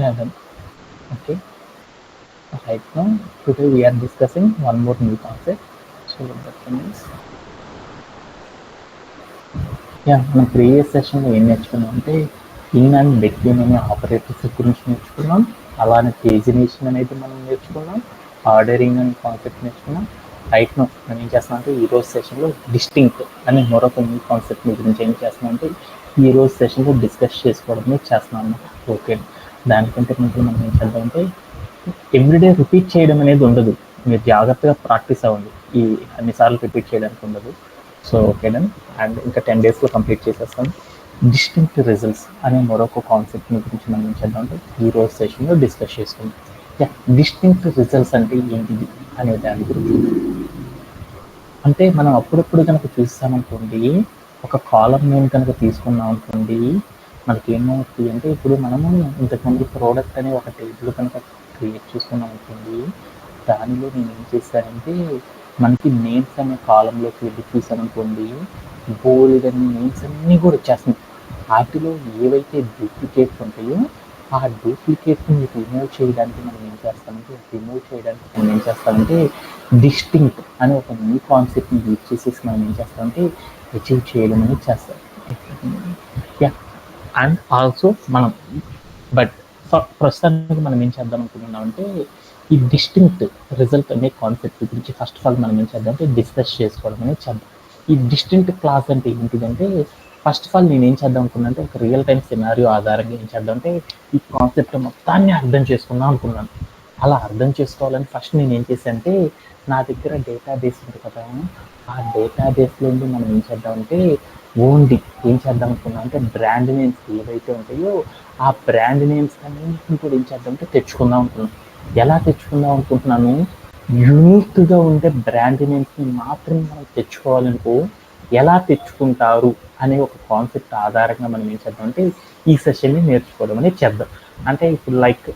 Yeah, then. Okay. Right now, today we are discussing one more new concept. So that one is, మన previous సెషన్లో ఏం నేర్చుకున్నాం అంటే in and between అనే operators గురించి నేర్చుకున్నాం. అలానే పేజినేషన్ అనేది మనం నేర్చుకున్నాం. ఆర్డరింగ్ అనే కాన్సెప్ట్ నేర్చుకున్నాం. రైట్ నో మనం ఏం చేస్తున్నాం అంటే ఈరోజు సెషన్లో డిస్టింక్ట్ అనే మరొక న్యూ కాన్సెప్ట్ గురించి ఏం చేస్తున్నాం అంటే ఈరోజు సెషన్లో డిస్కస్ చేసుకోవడం చేస్తున్నాం అన్నమాట. ఓకే, దానికంటే ముందు మనం ఏం చేద్దామంటే ఎవ్రీడే రిపీట్ చేయడం అనేది ఉండదు. మీరు జాగ్రత్తగా ప్రాక్టీస్ అవ్వండి. ఈ అన్నిసార్లు రిపీట్ చేయడానికి ఉండదు. సో ఓకేనా, అండ్ ఇంకా 10 daysలో కంప్లీట్ చేసేస్తాం. డిస్టింక్ట్ రిజల్ట్స్ అనే మరొక కాన్సెప్ట్ గురించి మనం ఏం చేద్దామంటే ఈరోజు సెషన్లో డిస్కస్ చేసుకుందాం. డిస్టింక్ట్ రిజల్ట్స్ అంటే ఏంటిది అనే దాని గురించి అంటే మనం అప్పుడప్పుడు కనుక చూస్తామనుకోండి, ఒక కాలం నేమ్ కనుక తీసుకున్నాం అనుకోండి, మనకి ఏమవుతుంది అంటే ఇప్పుడు మనము ఇంతకుముందు ప్రోడక్ట్ అనే ఒక టేబుల్ కనుక క్రియేట్ చేసుకున్నాం అనుకోండి, దానిలో నేను ఏం చేశానంటే మనకి నేమ్స్ అనే కాలంలోకి వెళ్ళి చూసామనుకోండి, బోల్డ్ అనే నేమ్స్ అన్నీ కూడా వచ్చేస్తున్నాయి. వాటిలో ఏవైతే డూప్లికేట్స్ ఉంటాయో ఆ డూప్లికేట్ని రిమూవ్ చేయడానికి మనం ఏం చేస్తామంటే డిస్టింక్ట్ అనే ఒక న్యూ కాన్సెప్ట్ని యూజ్ చేసేసి మనం ఏం చేస్తామంటే అచీవ్ చేయడం అనేది చేస్తాం. అండ్ ఆల్సో మనం బట్ ప్రస్తుతానికి మనం ఏం చేద్దాం అనుకుంటున్నామంటే ఈ డిస్టింక్ట్ రిజల్ట్ అనే కాన్సెప్ట్ గురించి ఫస్ట్ ఆఫ్ ఆల్ మనం ఏం చేద్దామంటే డిస్కస్ చేసుకోవడం అనేది చేద్దాం. ఈ డిస్టింక్ట్ క్లాస్ అంటే ఏంటిదంటే ఫస్ట్ ఆఫ్ ఆల్ నేను ఏం చేద్దాం అనుకున్నానంటే ఒక రియల్ టైం సినారియో ఆధారంగా ఏం చేద్దామంటే ఈ కాన్సెప్ట్ మొత్తాన్ని అర్థం చేసుకుందాం అనుకున్నాను. అలా అర్థం చేసుకోవాలని ఫస్ట్ నేను ఏం చేశానంటే నా దగ్గర డేటాబేస్ ఉంది కదా, ఆ డేటాబేస్లో మనం ఏం చేద్దామంటే ఓన్లీ ఏం చేద్దాం అనుకున్నాం అంటే బ్రాండ్ నేమ్స్ ఏవైతే ఉంటాయో ఆ బ్రాండ్ నేమ్స్ అన్నింటినీ కూడా ఏం చేద్దామంటే తెచ్చుకుందాం అనుకున్నాను. ఎలా తెచ్చుకుందాం అనుకుంటున్నాను, యూనిక్గా ఉండే బ్రాండ్ నేమ్స్ని మాత్రమే మనం తెచ్చుకోవాలనుకో ఎలా తెచ్చుకుంటారు అనే ఒక కాన్సెప్ట్ ఆధారంగా మనం ఏం చేద్దామంటే ఈ సెషన్ని నేర్చుకోవడం అనేది చేద్దాం. అంటే ఇప్పుడు లైక్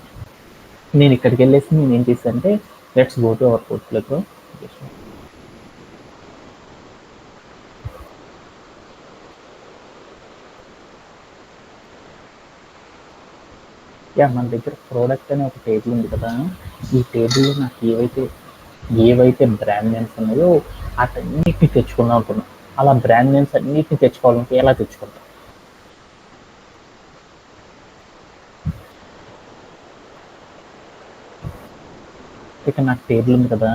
నేను ఇక్కడికి వెళ్ళేసి నేను ఏం చేశానంటే let's go to our portfolio. మన దగ్గర ప్రోడక్ట్ అనే ఒక టేబుల్ ఉంది కదా, ఈ టేబుల్లో నాకు ఏవైతే బ్రాండ్ నేమ్స్ ఉన్నాయో వాటన్నిటిని తెచ్చుకుందాం అనుకున్నాను. అలా బ్రాండ్ నేమ్స్ అన్నిటిని తెచ్చుకోవాలంటే ఎలా తెచ్చుకుంటాం? ఇక నాకు టేబుల్ ఉంది కదా,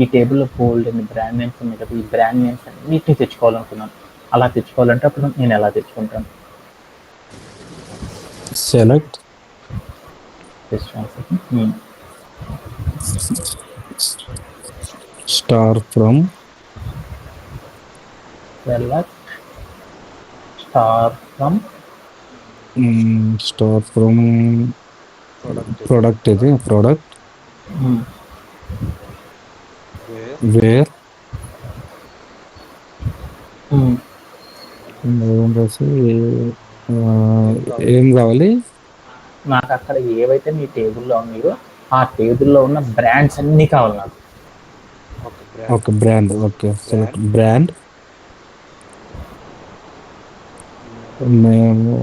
ఈ టేబుల్లో బోల్డ్ అన్ని బ్రాండ్ నేమ్స్ ఉన్నాయి కదా, ఈ బ్రాండ్ నేమ్స్ అన్నిటిని తెచ్చుకోవాలనుకున్నాను. అలా తెచ్చుకోవాలంటే అప్పుడు నేను ఎలా తెచ్చుకుంటాను? సెలెక్ట్ స్టార్ ఫ్రమ్ ప్రోడక్ట్ ఇది ప్రోడక్ట్ వేర్ ఏం కావాలి నాకు అక్కడ ఏవైతే మీ టేబుల్లో ఉన్నాయో ఆ టేబుల్లో ఉన్న బ్రాండ్స్ అన్నీ కావాలి నాకు. Okay brand, okay select brand మేము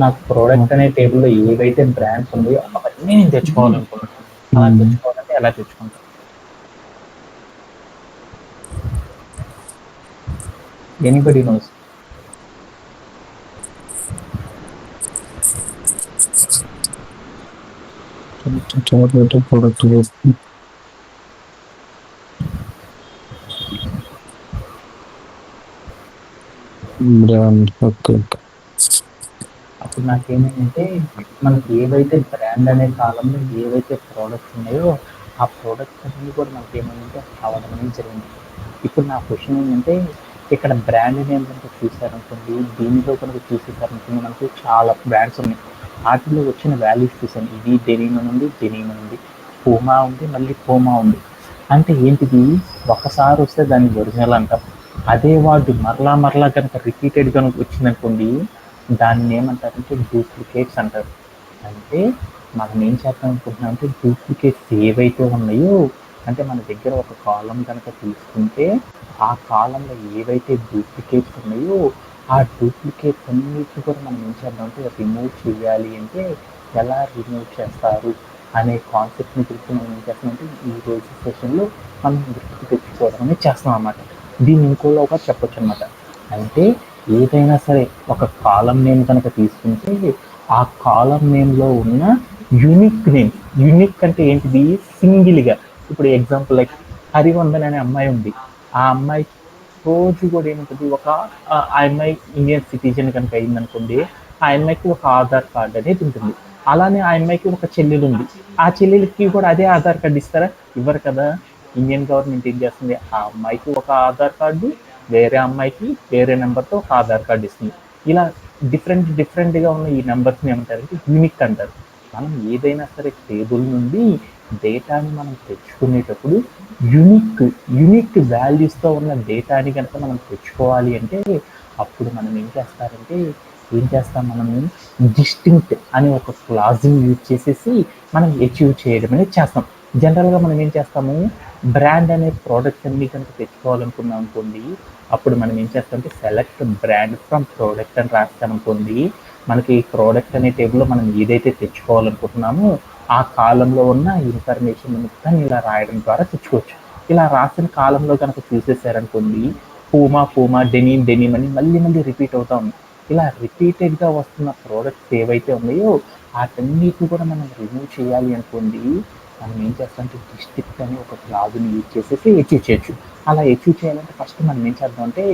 నాకు ప్రోడక్ట్ అనే టేబుల్లో ఏవైతే బ్రాండ్స్ ఉన్నాయో అవన్నీ నేను తెచ్చుకోవాలనుకున్నాను. అలా తెచ్చుకోవాలంటే ఎలా తెచ్చుకుంటాను? Anybody knows? Product brand. Okay అప్పుడు నాకేమైందంటే మనకి ఏవైతే బ్రాండ్ అనే కాలంలో ఏవైతే ప్రోడక్ట్స్ ఉన్నాయో ఆ ప్రోడక్ట్స్ అన్నీ కూడా మనకి ఏమైందంటే అవడం అనేది జరిగింది. ఇప్పుడు నా క్వశ్చన్ ఏంటంటే ఇక్కడ బ్రాండ్ నేమ్ కనుక చూసారనుకోండి, దీనిలో కనుక చూసేసారనుకోండి మనకు చాలా బ్రాండ్స్ ఉన్నాయి. వాటిలో వచ్చిన వాల్యూస్ చూసాను. ఇది డెనిమ్ ఉంది, పూమా ఉంది, మళ్ళీ పూమా ఉంది. అంటే ఏంటిది, ఒకసారి వస్తే దాన్ని ఒరిజినల్ అంటాం. అదే వాడు మరలా కనుక రిపీటెడ్ కనుక వచ్చిందనుకోండి దాన్ని ఏమంటారంటే డూప్లికేట్స్ అంటారు. అంటే మనం ఏం చేద్దాం అనుకుంటున్నాం అంటే డూప్లికేట్స్ ఏవైతే ఉన్నాయో అంటే మన దగ్గర ఒక కాలం కనుక తీసుకుంటే ఆ కాలంలో ఏవైతే డూప్లికేట్స్ ఉన్నాయో ఆ డూప్లికేట్స్ అన్నిటిని కూడా మనం ఏం చేద్దామంటే రిమూవ్ చేయాలి అంటే ఎలా రిమూవ్ చేస్తారు అనే కాన్సెప్ట్ని గురించి మనం ఏం చేస్తామంటే ఈ రోజు సెషన్లో మనం గుర్తుకు తెచ్చుకోవడం అనేది చేస్తాం అన్నమాట. దీన్ని ఇంకోలాగా చెప్పొచ్చు అనమాట. అంటే ఏదైనా సరే ఒక కాలం నేమ్ కనుక తీసుకుంటే ఆ కాలం నేమ్లో ఉన్న యూనిక్ నేమ్, యూనిక్ అంటే ఏంటిది, సింగిల్గా. ఇప్పుడు ఎగ్జాంపుల్ లైక్ హరివందన్ అనే అమ్మాయి ఉంది. ఆ అమ్మాయి రోజు కూడా ఏముంటుంది, ఆ అమ్మాయి ఇండియన్ సిటిజన్ కనుక అయిందనుకోండి, ఆ అమ్మాయికి ఒక ఆధార్ కార్డ్ అనేది ఉంటుంది. అలానే ఆ అమ్మాయికి ఒక చెల్లెలు ఉంది. ఆ చెల్లెలకి కూడా అదే ఆధార్ కార్డు ఇస్తారా? ఇవ్వరు కదా. ఇండియన్ గవర్నమెంట్ ఏం చేస్తుంది, ఆ అమ్మాయికి ఒక ఆధార్ కార్డు, వేరే అమ్మాయికి వేరే నెంబర్తో ఒక ఆధార్ కార్డు ఇస్తుంది. ఇలా డిఫరెంట్గా ఉన్న ఈ నెంబర్స్ని ఏమంటారంటే యూనిక్ అంటారు. మనం ఏదైనా సరే టేబుల్ నుండి డేటాని మనం తెచ్చుకునేటప్పుడు యూనిక్ వాల్యూస్తో ఉన్న డేటాని కనుక మనం తెచ్చుకోవాలి అంటే అప్పుడు మనం ఏం చేస్తాం మనము డిస్టింక్ట్ అనే ఒక క్లాజ్ని యూజ్ చేసేసి మనం అచీవ్ చేయడం అనేది చేస్తాం. జనరల్గా మనం ఏం చేస్తాము, బ్రాండ్ అనే ప్రోడక్ట్ అన్ని కనుక తెచ్చుకోవాలనుకున్నాం అనుకోండి, అప్పుడు మనం ఏం చేస్తామంటే సెలెక్ట్ బ్రాండ్ ఫ్రమ్ ప్రోడక్ట్ అని రాస్తామనుకోండి, మనకి ప్రోడక్ట్ అనే టేబుల్లో మనం ఏదైతే తెచ్చుకోవాలనుకుంటున్నామో ఆ కాలంలో ఉన్న ఇన్ఫర్మేషన్ మొత్తం ఇలా రాయడం ద్వారా తెచ్చుకోవచ్చు. ఇలా రాసిన కాలంలో కనుక చూసేసారనుకోండి, పూమా డెనిమ్ అని మళ్ళీ రిపీట్ అవుతా ఉంది. ఇలా రిపీటెడ్గా వస్తున్న ప్రోడక్ట్స్ ఏవైతే ఉన్నాయో వాటన్నిటిని కూడా మనం రిమూవ్ చేయాలి అనుకోండి, మనం ఏం చేస్తామంటే డిస్ట్రిక్ట్ అని ఒక క్లాజ్ని యూజ్ చేసేసి అచీవ్ చేయొచ్చు. అలా అచీవ్ చేయాలంటే ఫస్ట్ మనం ఏం చేద్దామంటే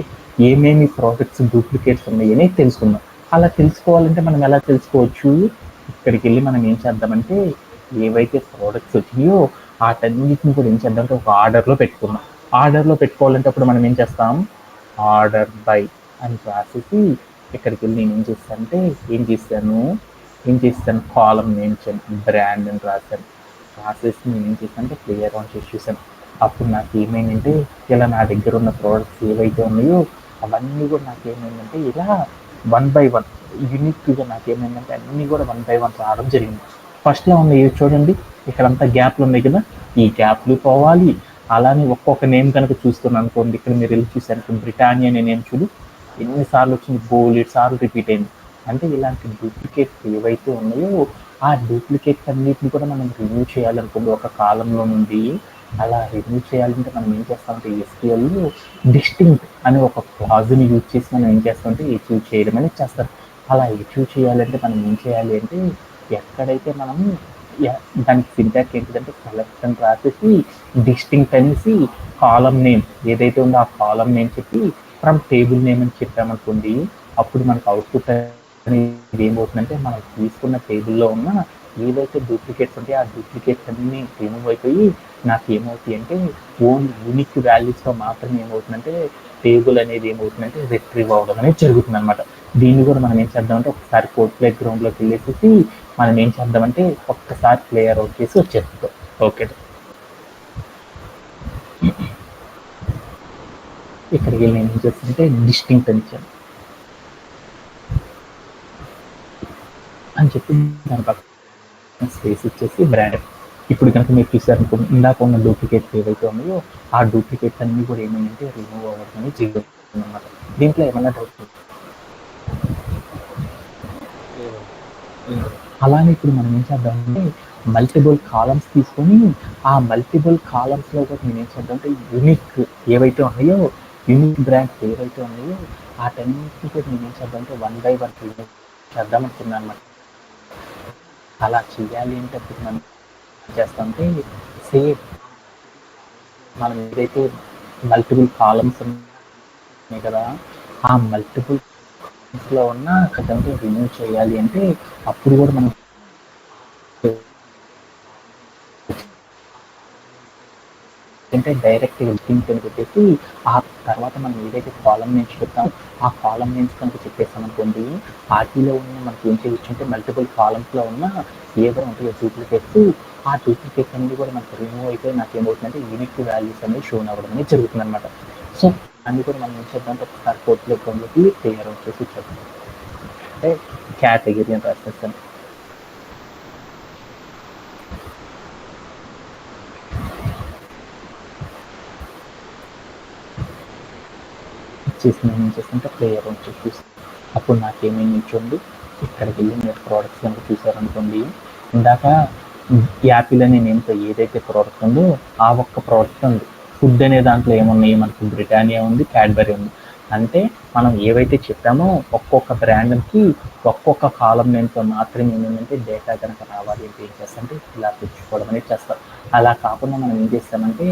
ఏమేమి ప్రోడక్ట్స్ డూప్లికేట్స్ ఉన్నాయని తెలుసుకుందాం. అలా తెలుసుకోవాలంటే మనం ఎలా తెలుసుకోవచ్చు, ఇక్కడికి వెళ్ళి మనం ఏం చేద్దామంటే ఏవైతే ప్రోడక్ట్స్ వచ్చినాయో వాటన్నిటిని కూడా ఏం చేద్దామంటే ఒక ఆర్డర్లో పెట్టుకుందాం. ఆర్డర్లో పెట్టుకోవాలంటే అప్పుడు మనం ఏం చేస్తాం, ఆర్డర్ బై అని రాసేసి ఇక్కడికి వెళ్ళి నేను ఏం చేస్తాను కాలం నేమ్స్ బ్రాండ్ అని రాసేసి నేను ఏం చేస్తానంటే క్లియర్ ఆన్ చేసి చూసాను. అప్పుడు నాకు ఏమైందంటే ఇలా నా దగ్గర ఉన్న ప్రోడక్ట్స్ ఏవైతే ఉన్నాయో అవన్నీ కూడా నాకు ఏమైందంటే ఇలా వన్ బై వన్ యూనిక్గా నాకేమైందంటే అన్నీ కూడా వన్ బై వన్ రావడం జరిగింది. ఫస్ట్లో ఉన్నాయి చూడండి, ఇక్కడంతా గ్యాప్లు ఉన్నాయి కదా, ఈ గ్యాప్లు పోవాలి. అలానే ఒక్కొక్క నేమ్ కనుక చూస్తున్నాను అనుకోండి, ఇక్కడ మీరు వెళ్ళి చూసారు బ్రిటానియా అనే నేమ్ చూడు, ఎన్నిసార్లు వచ్చింది, బోలెడు సార్లు రిపీట్ అయింది. అంటే ఇలాంటి డూప్లికేట్స్ ఏవైతే ఉన్నాయో ఆ డూప్లికేట్స్ అన్నిటిని కూడా మనం రిమూవ్ చేయాలనుకోండి ఒక కాలంలో నుండి. అలా రిమూవ్ చేయాలంటే మనం ఏం చేస్తామంటే ఎస్క్యూఎల్లో డిస్టింక్ట్ అనే ఒక క్లాజ్ని యూజ్ చేసి మనం ఏం చేస్తామంటే అచీవ్ చేయడం అనేది చేస్తాం. అలా అచీవ్ చేయాలంటే మనం ఏం చేయాలి అంటే ఎక్కడైతే మనం దానికి సింటాక్స్ ఏంటిదంటే సెలెక్ట్ అని రాసేసి డిస్టింక్ట్ అనేసి కాలం నేమ్ ఏదైతే ఉందో ఆ కాలం నేమ్ చెప్పి ఫ్రమ్ టేబుల్ నేమ్ అని చెప్పామనుకోండి, అప్పుడు మనకు అవుట్పుట్ అనేది ఏమవుతుందంటే మనం తీసుకున్న టేబుల్లో ఉన్న ఏవైతే డూప్లికేట్స్ ఉంటాయో ఆ డూప్లికేట్స్ అన్నీ రిమూవ్ అయిపోయి నాకు ఏమవుతాయి అంటే ఓన్లీ యూనిక్ వాల్యూస్తో మాత్రమే ఏమవుతుందంటే టేబుల్ అనేది ఏమవుతుందంటే రిట్రీవ్ అవ్వడం అనేది జరుగుతుంది అనమాట. దీన్ని కూడా మనం ఏం చేద్దామంటే ఒకసారి కోడ్ ప్లే గ్రౌండ్లోకి వెళ్ళేసి మనం ఏం చేద్దామంటే ఒక్కసారి ప్లేయర్ అవుట్ చేసి వచ్చేస్తాం. ఓకే, ఇక్కడికి వెళ్ళి నేను ఏం చేస్తానంటే డిస్టింక్ట్ అని ఇచ్చాను అని చెప్పి దాని పక్కన స్పేస్ ఇచ్చేసి బ్రాండ్. ఇప్పుడు కనుక మీరు చూసారనుకోండి, ఇందాక ఉన్న డూప్లికేట్స్ ఏవైతే ఉన్నాయో ఆ డూప్లికేట్స్ అన్నీ కూడా ఏమైందంటే రిమూవ్ అవ్వడం అనేది జరుగుతుంది అనమాట. దీంట్లో ఏమన్నా డౌట్? అలానే ఇప్పుడు మనం ఏం చేద్దామంటే మల్టిపుల్ కాలమ్స్ తీసుకొని ఆ మల్టిపుల్ కాలమ్స్లో కూడా నేను ఏం చేద్దామంటే యూనిక్ ఏవైతే ఉన్నాయో యూనిక్ బ్రాండ్స్ ఏవైతే ఉన్నాయో వాటన్నిటిని కూడా నేను ఏం చేద్దామంటే వన్ బై వన్ చేద్దామనుకున్నాను అనమాట. అలా చేయాలి అంటే అప్పుడు మనం చేస్తామంటే సేమ్ మనం ఏదైతే మల్టిపుల్ కాలమ్స్ ఉన్నాయి కదా, ఆ మల్టిపుల్ లో ఉన్న కథంతో రిమూవ్ చేయాలి అంటే అప్పుడు కూడా మనం అంటే డైరెక్ట్ లింక్ అని పెట్టేసి ఆ తర్వాత మనం ఏదైతే కాలం నేమ్స్ చెప్తామో ఆ కాలం నేమ్స్ కనుక చెప్పేస్తాం అనుకోండి, ఆర్టీలో ఉన్న మనకి ఏం చేయొచ్చు అంటే మల్టిపుల్ కాలమ్స్లో ఉన్న ఏదో ఉంటాయో డూప్లికేట్స్, ఆ డూప్లికేట్స్ అన్ని కూడా మనకు రిమూవ్ అయిపోయి నాకు ఏమవుతుందంటే యూనిక్ వాల్యూస్ అనేది షోన్ అవ్వడం అనేది జరుగుతుంది అనమాట. సో అన్ని కూడా మనం ఏం చేద్దామంటే ఒకసారి కోర్టు ప్లేగ్రౌండ్లోకి క్లియర్ అవుట్ చేసి ఇచ్చేద్దాం. అంటే కేటగిరీ అని రాసేస్తాను. చేసి నేను ఏం చేస్తానంటే ప్లేయర్ నుంచి చూసి అప్పుడు నాకేమైంది చూడండి, ఇక్కడికి వెళ్ళి మీరు ప్రోడక్ట్స్ కనుక చూసారనుకోండి, ఇందాక యాపిల్ అనే నేమ్తో ఏదైతే ప్రోడక్ట్ ఉందో ఆ ఒక్క ప్రోడక్ట్ ఉంది. ఫుడ్ అనే దాంట్లో ఏమున్నాయి, మనకు బ్రిటానియా ఉంది, క్యాడ్బరీ ఉంది. అంటే మనం ఏవైతే చెప్పామో ఒక్కొక్క బ్రాండ్కి ఒక్కొక్క కాలం నేమ్తో మాత్రమే ఏమైందంటే డేటా కనుక రావాలి అంటే ఏం చేస్తామంటే ఇలా తెచ్చుకోవడం అనేది చేస్తాం. అలా కాకుండా మనం ఏం చేస్తామంటే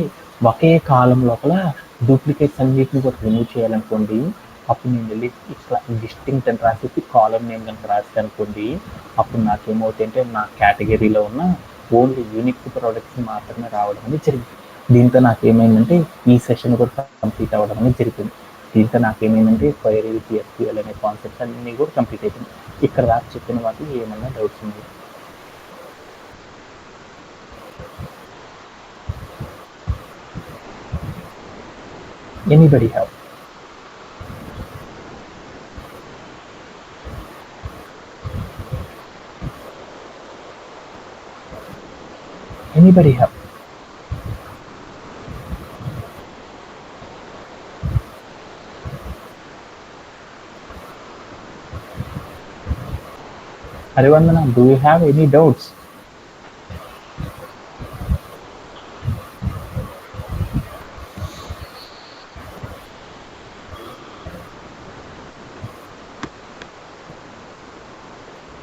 ఒకే కాలం లోపల డూప్లికేట్స్ అన్నిటిని కూడా రిమూవ్ చేయాలనుకోండి, అప్పుడు నేను వెళ్ళి ఇట్లా డిస్టింక్ట్ అని రాసేసి కాలం నేమ్ కనుక రాస్తాను అనుకోండి, అప్పుడు నాకేమవుతాయంటే నా కేటగిరీలో ఉన్న ఓన్లీ యూనిక్ ప్రోడక్ట్స్ మాత్రమే రావడం అనేది జరిగింది. దీంతో నాకేమైందంటే ఈ సెషన్ కూడా కంప్లీట్ అవ్వడం అనేది జరిగింది. దీంతో నాకేమైందంటే క్వైరీ విత్ SQL అనే కాన్సెప్ట్స్ అన్నీ కూడా కంప్లీట్ అయిపోయింది. ఇక్కడ దాకా చెప్పిన వాటికి ఏమన్నా డౌట్స్ ఉంది? Anybody have? Anybody have? Harivandana, do you have any doubts?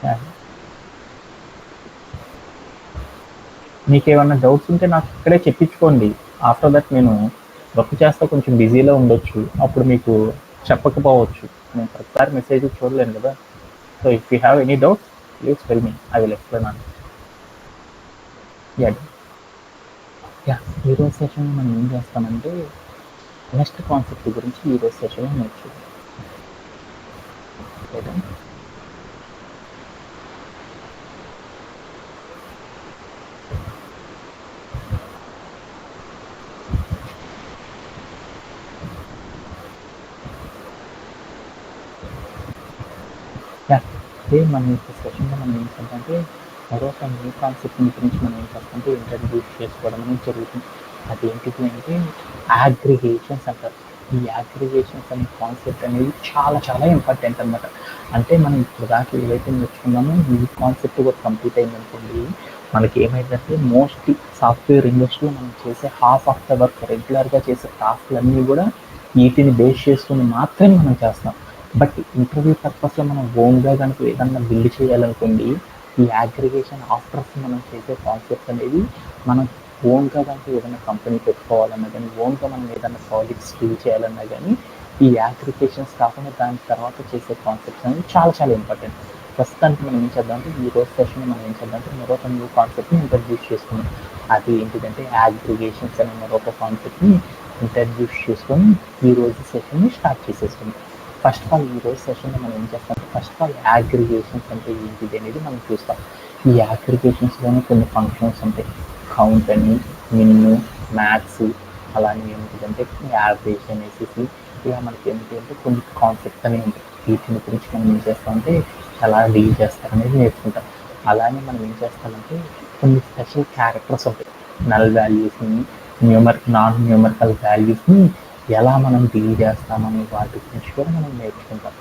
Yeah. మీకేమన్నా డౌట్స్ ఉంటే నాకు ఇక్కడే చెప్పించుకోండి. ఆఫ్టర్ దట్ నేను వర్క్ చేస్తా కొంచెం బిజీలో ఉండొచ్చు, అప్పుడు మీకు చెప్పకపోవచ్చు. నేను ప్రతిసారి మెసేజ్ చూడలేను కదా. So if you have any doubts please tell me, I will explain on. Yeah ఈరోజు సెషన్లో మనం ఏం చేస్తామంటే నెక్స్ట్ కాన్సెప్ట్ గురించి ఈరోజు సెషన్లో నేర్చుకుంటాం. అదే మన యొక్క సెషన్లో మనం ఏం చేద్దామంటే మరొక న్యూ కాన్సెప్ట్ గురించి మనం ఏం చేస్తామంటే ఇంట్రడ్యూస్ చేసుకోవడం అనేది జరుగుతుంది. అదేంటిది అంటే అగ్రిగేషన్స్ అంటారు. ఈ అగ్రిగేషన్స్ అనే కాన్సెప్ట్ అనేది చాలా చాలా ఇంపార్టెంట్ అనమాట. అంటే మనం ఇప్పుడు దాకా ఏవైతే నేర్చుకున్నామో ఈ కాన్సెప్ట్ కూడా కంప్లీట్ అయిందనుకోండి, మనకి ఏమైందంటే మోస్ట్లీ సాఫ్ట్వేర్ ఇండస్ట్రీలో మనం చేసే హాఫ్ ఆఫ్ ద వర్క్, రెగ్యులర్గా చేసే టాస్క్లన్నీ కూడా వీటిని బేస్ చేసుకుని మాత్రమే మనం చేస్తాం. బట్ ఇంటర్వ్యూ పర్పస్లో మనం ఓన్గా కనుక ఏదన్నా బిల్డ్ చేయాలనుకోండి, ఈ అగ్రిగేషన్ ఆఫ్టర్స్ మనం చేసే కాన్సెప్ట్ అనేది మనం ఓన్గా కనుక ఏదైనా కంపెనీ పెట్టుకోవాలన్నా కానీ, ఓన్గా మనం ఏదైనా ప్రాజెక్ట్స్ డీల్ చేయాలన్నా కానీ ఈ అగ్రిగేషన్స్ కాకుండా దాని తర్వాత చేసే కాన్సెప్ట్స్ అనేది చాలా చాలా ఇంపార్టెంట్. ప్రస్తుతానికి మనం ఏం చేద్దామంటే ఈ రోజు సెషన్ మనం ఏం చేద్దామంటే మరొక న్యూ కాన్సెప్ట్ని ఇంట్రడ్యూస్ చేసుకున్నాం. అది ఏంటిదంటే అగ్రిగేషన్స్ అనే మరొక కాన్సెప్ట్ని ఇంట్రడ్యూస్ చేసుకొని ఈ రోజు సెషన్ని స్టార్ట్ చేసేసుకున్నాం. ఫస్ట్ ఆఫ్ ఆల్ ఈ రోజు సెషన్లో మనం ఏం చేస్తామంటే ఫస్ట్ ఆఫ్ ఆల్ అగ్రిగేషన్స్ అంటే ఏంటిది అనేది మనం చూస్తాం. ఈ అగ్రిగేషన్స్లోనే కొన్ని ఫంక్షన్స్ ఉంటాయి. కౌంట్ అని, మిన్ను, మ్యాథ్స్, అలానే ఏంటిదంటే యావరేజ్ అనేసి ఇలా మనకి ఏంటంటే కొన్ని కాన్సెప్ట్స్ అనేవి ఉంటాయి. వీటిని గురించి మనం ఏం చేస్తామంటే ఎలా డీల్ చేస్తారనేది నేర్చుకుంటాం. అలానే మనం ఏం చేస్తామంటే కొన్ని స్పెషల్ క్యారెక్టర్స్ ఉంటాయి. నల్ వాల్యూస్ని, నాన్ న్యూమరికల్ వాల్యూస్ని ఎలా మనం డీల్ చేస్తామనే వాటి గురించి కూడా మనం నేర్చుకుంటాం.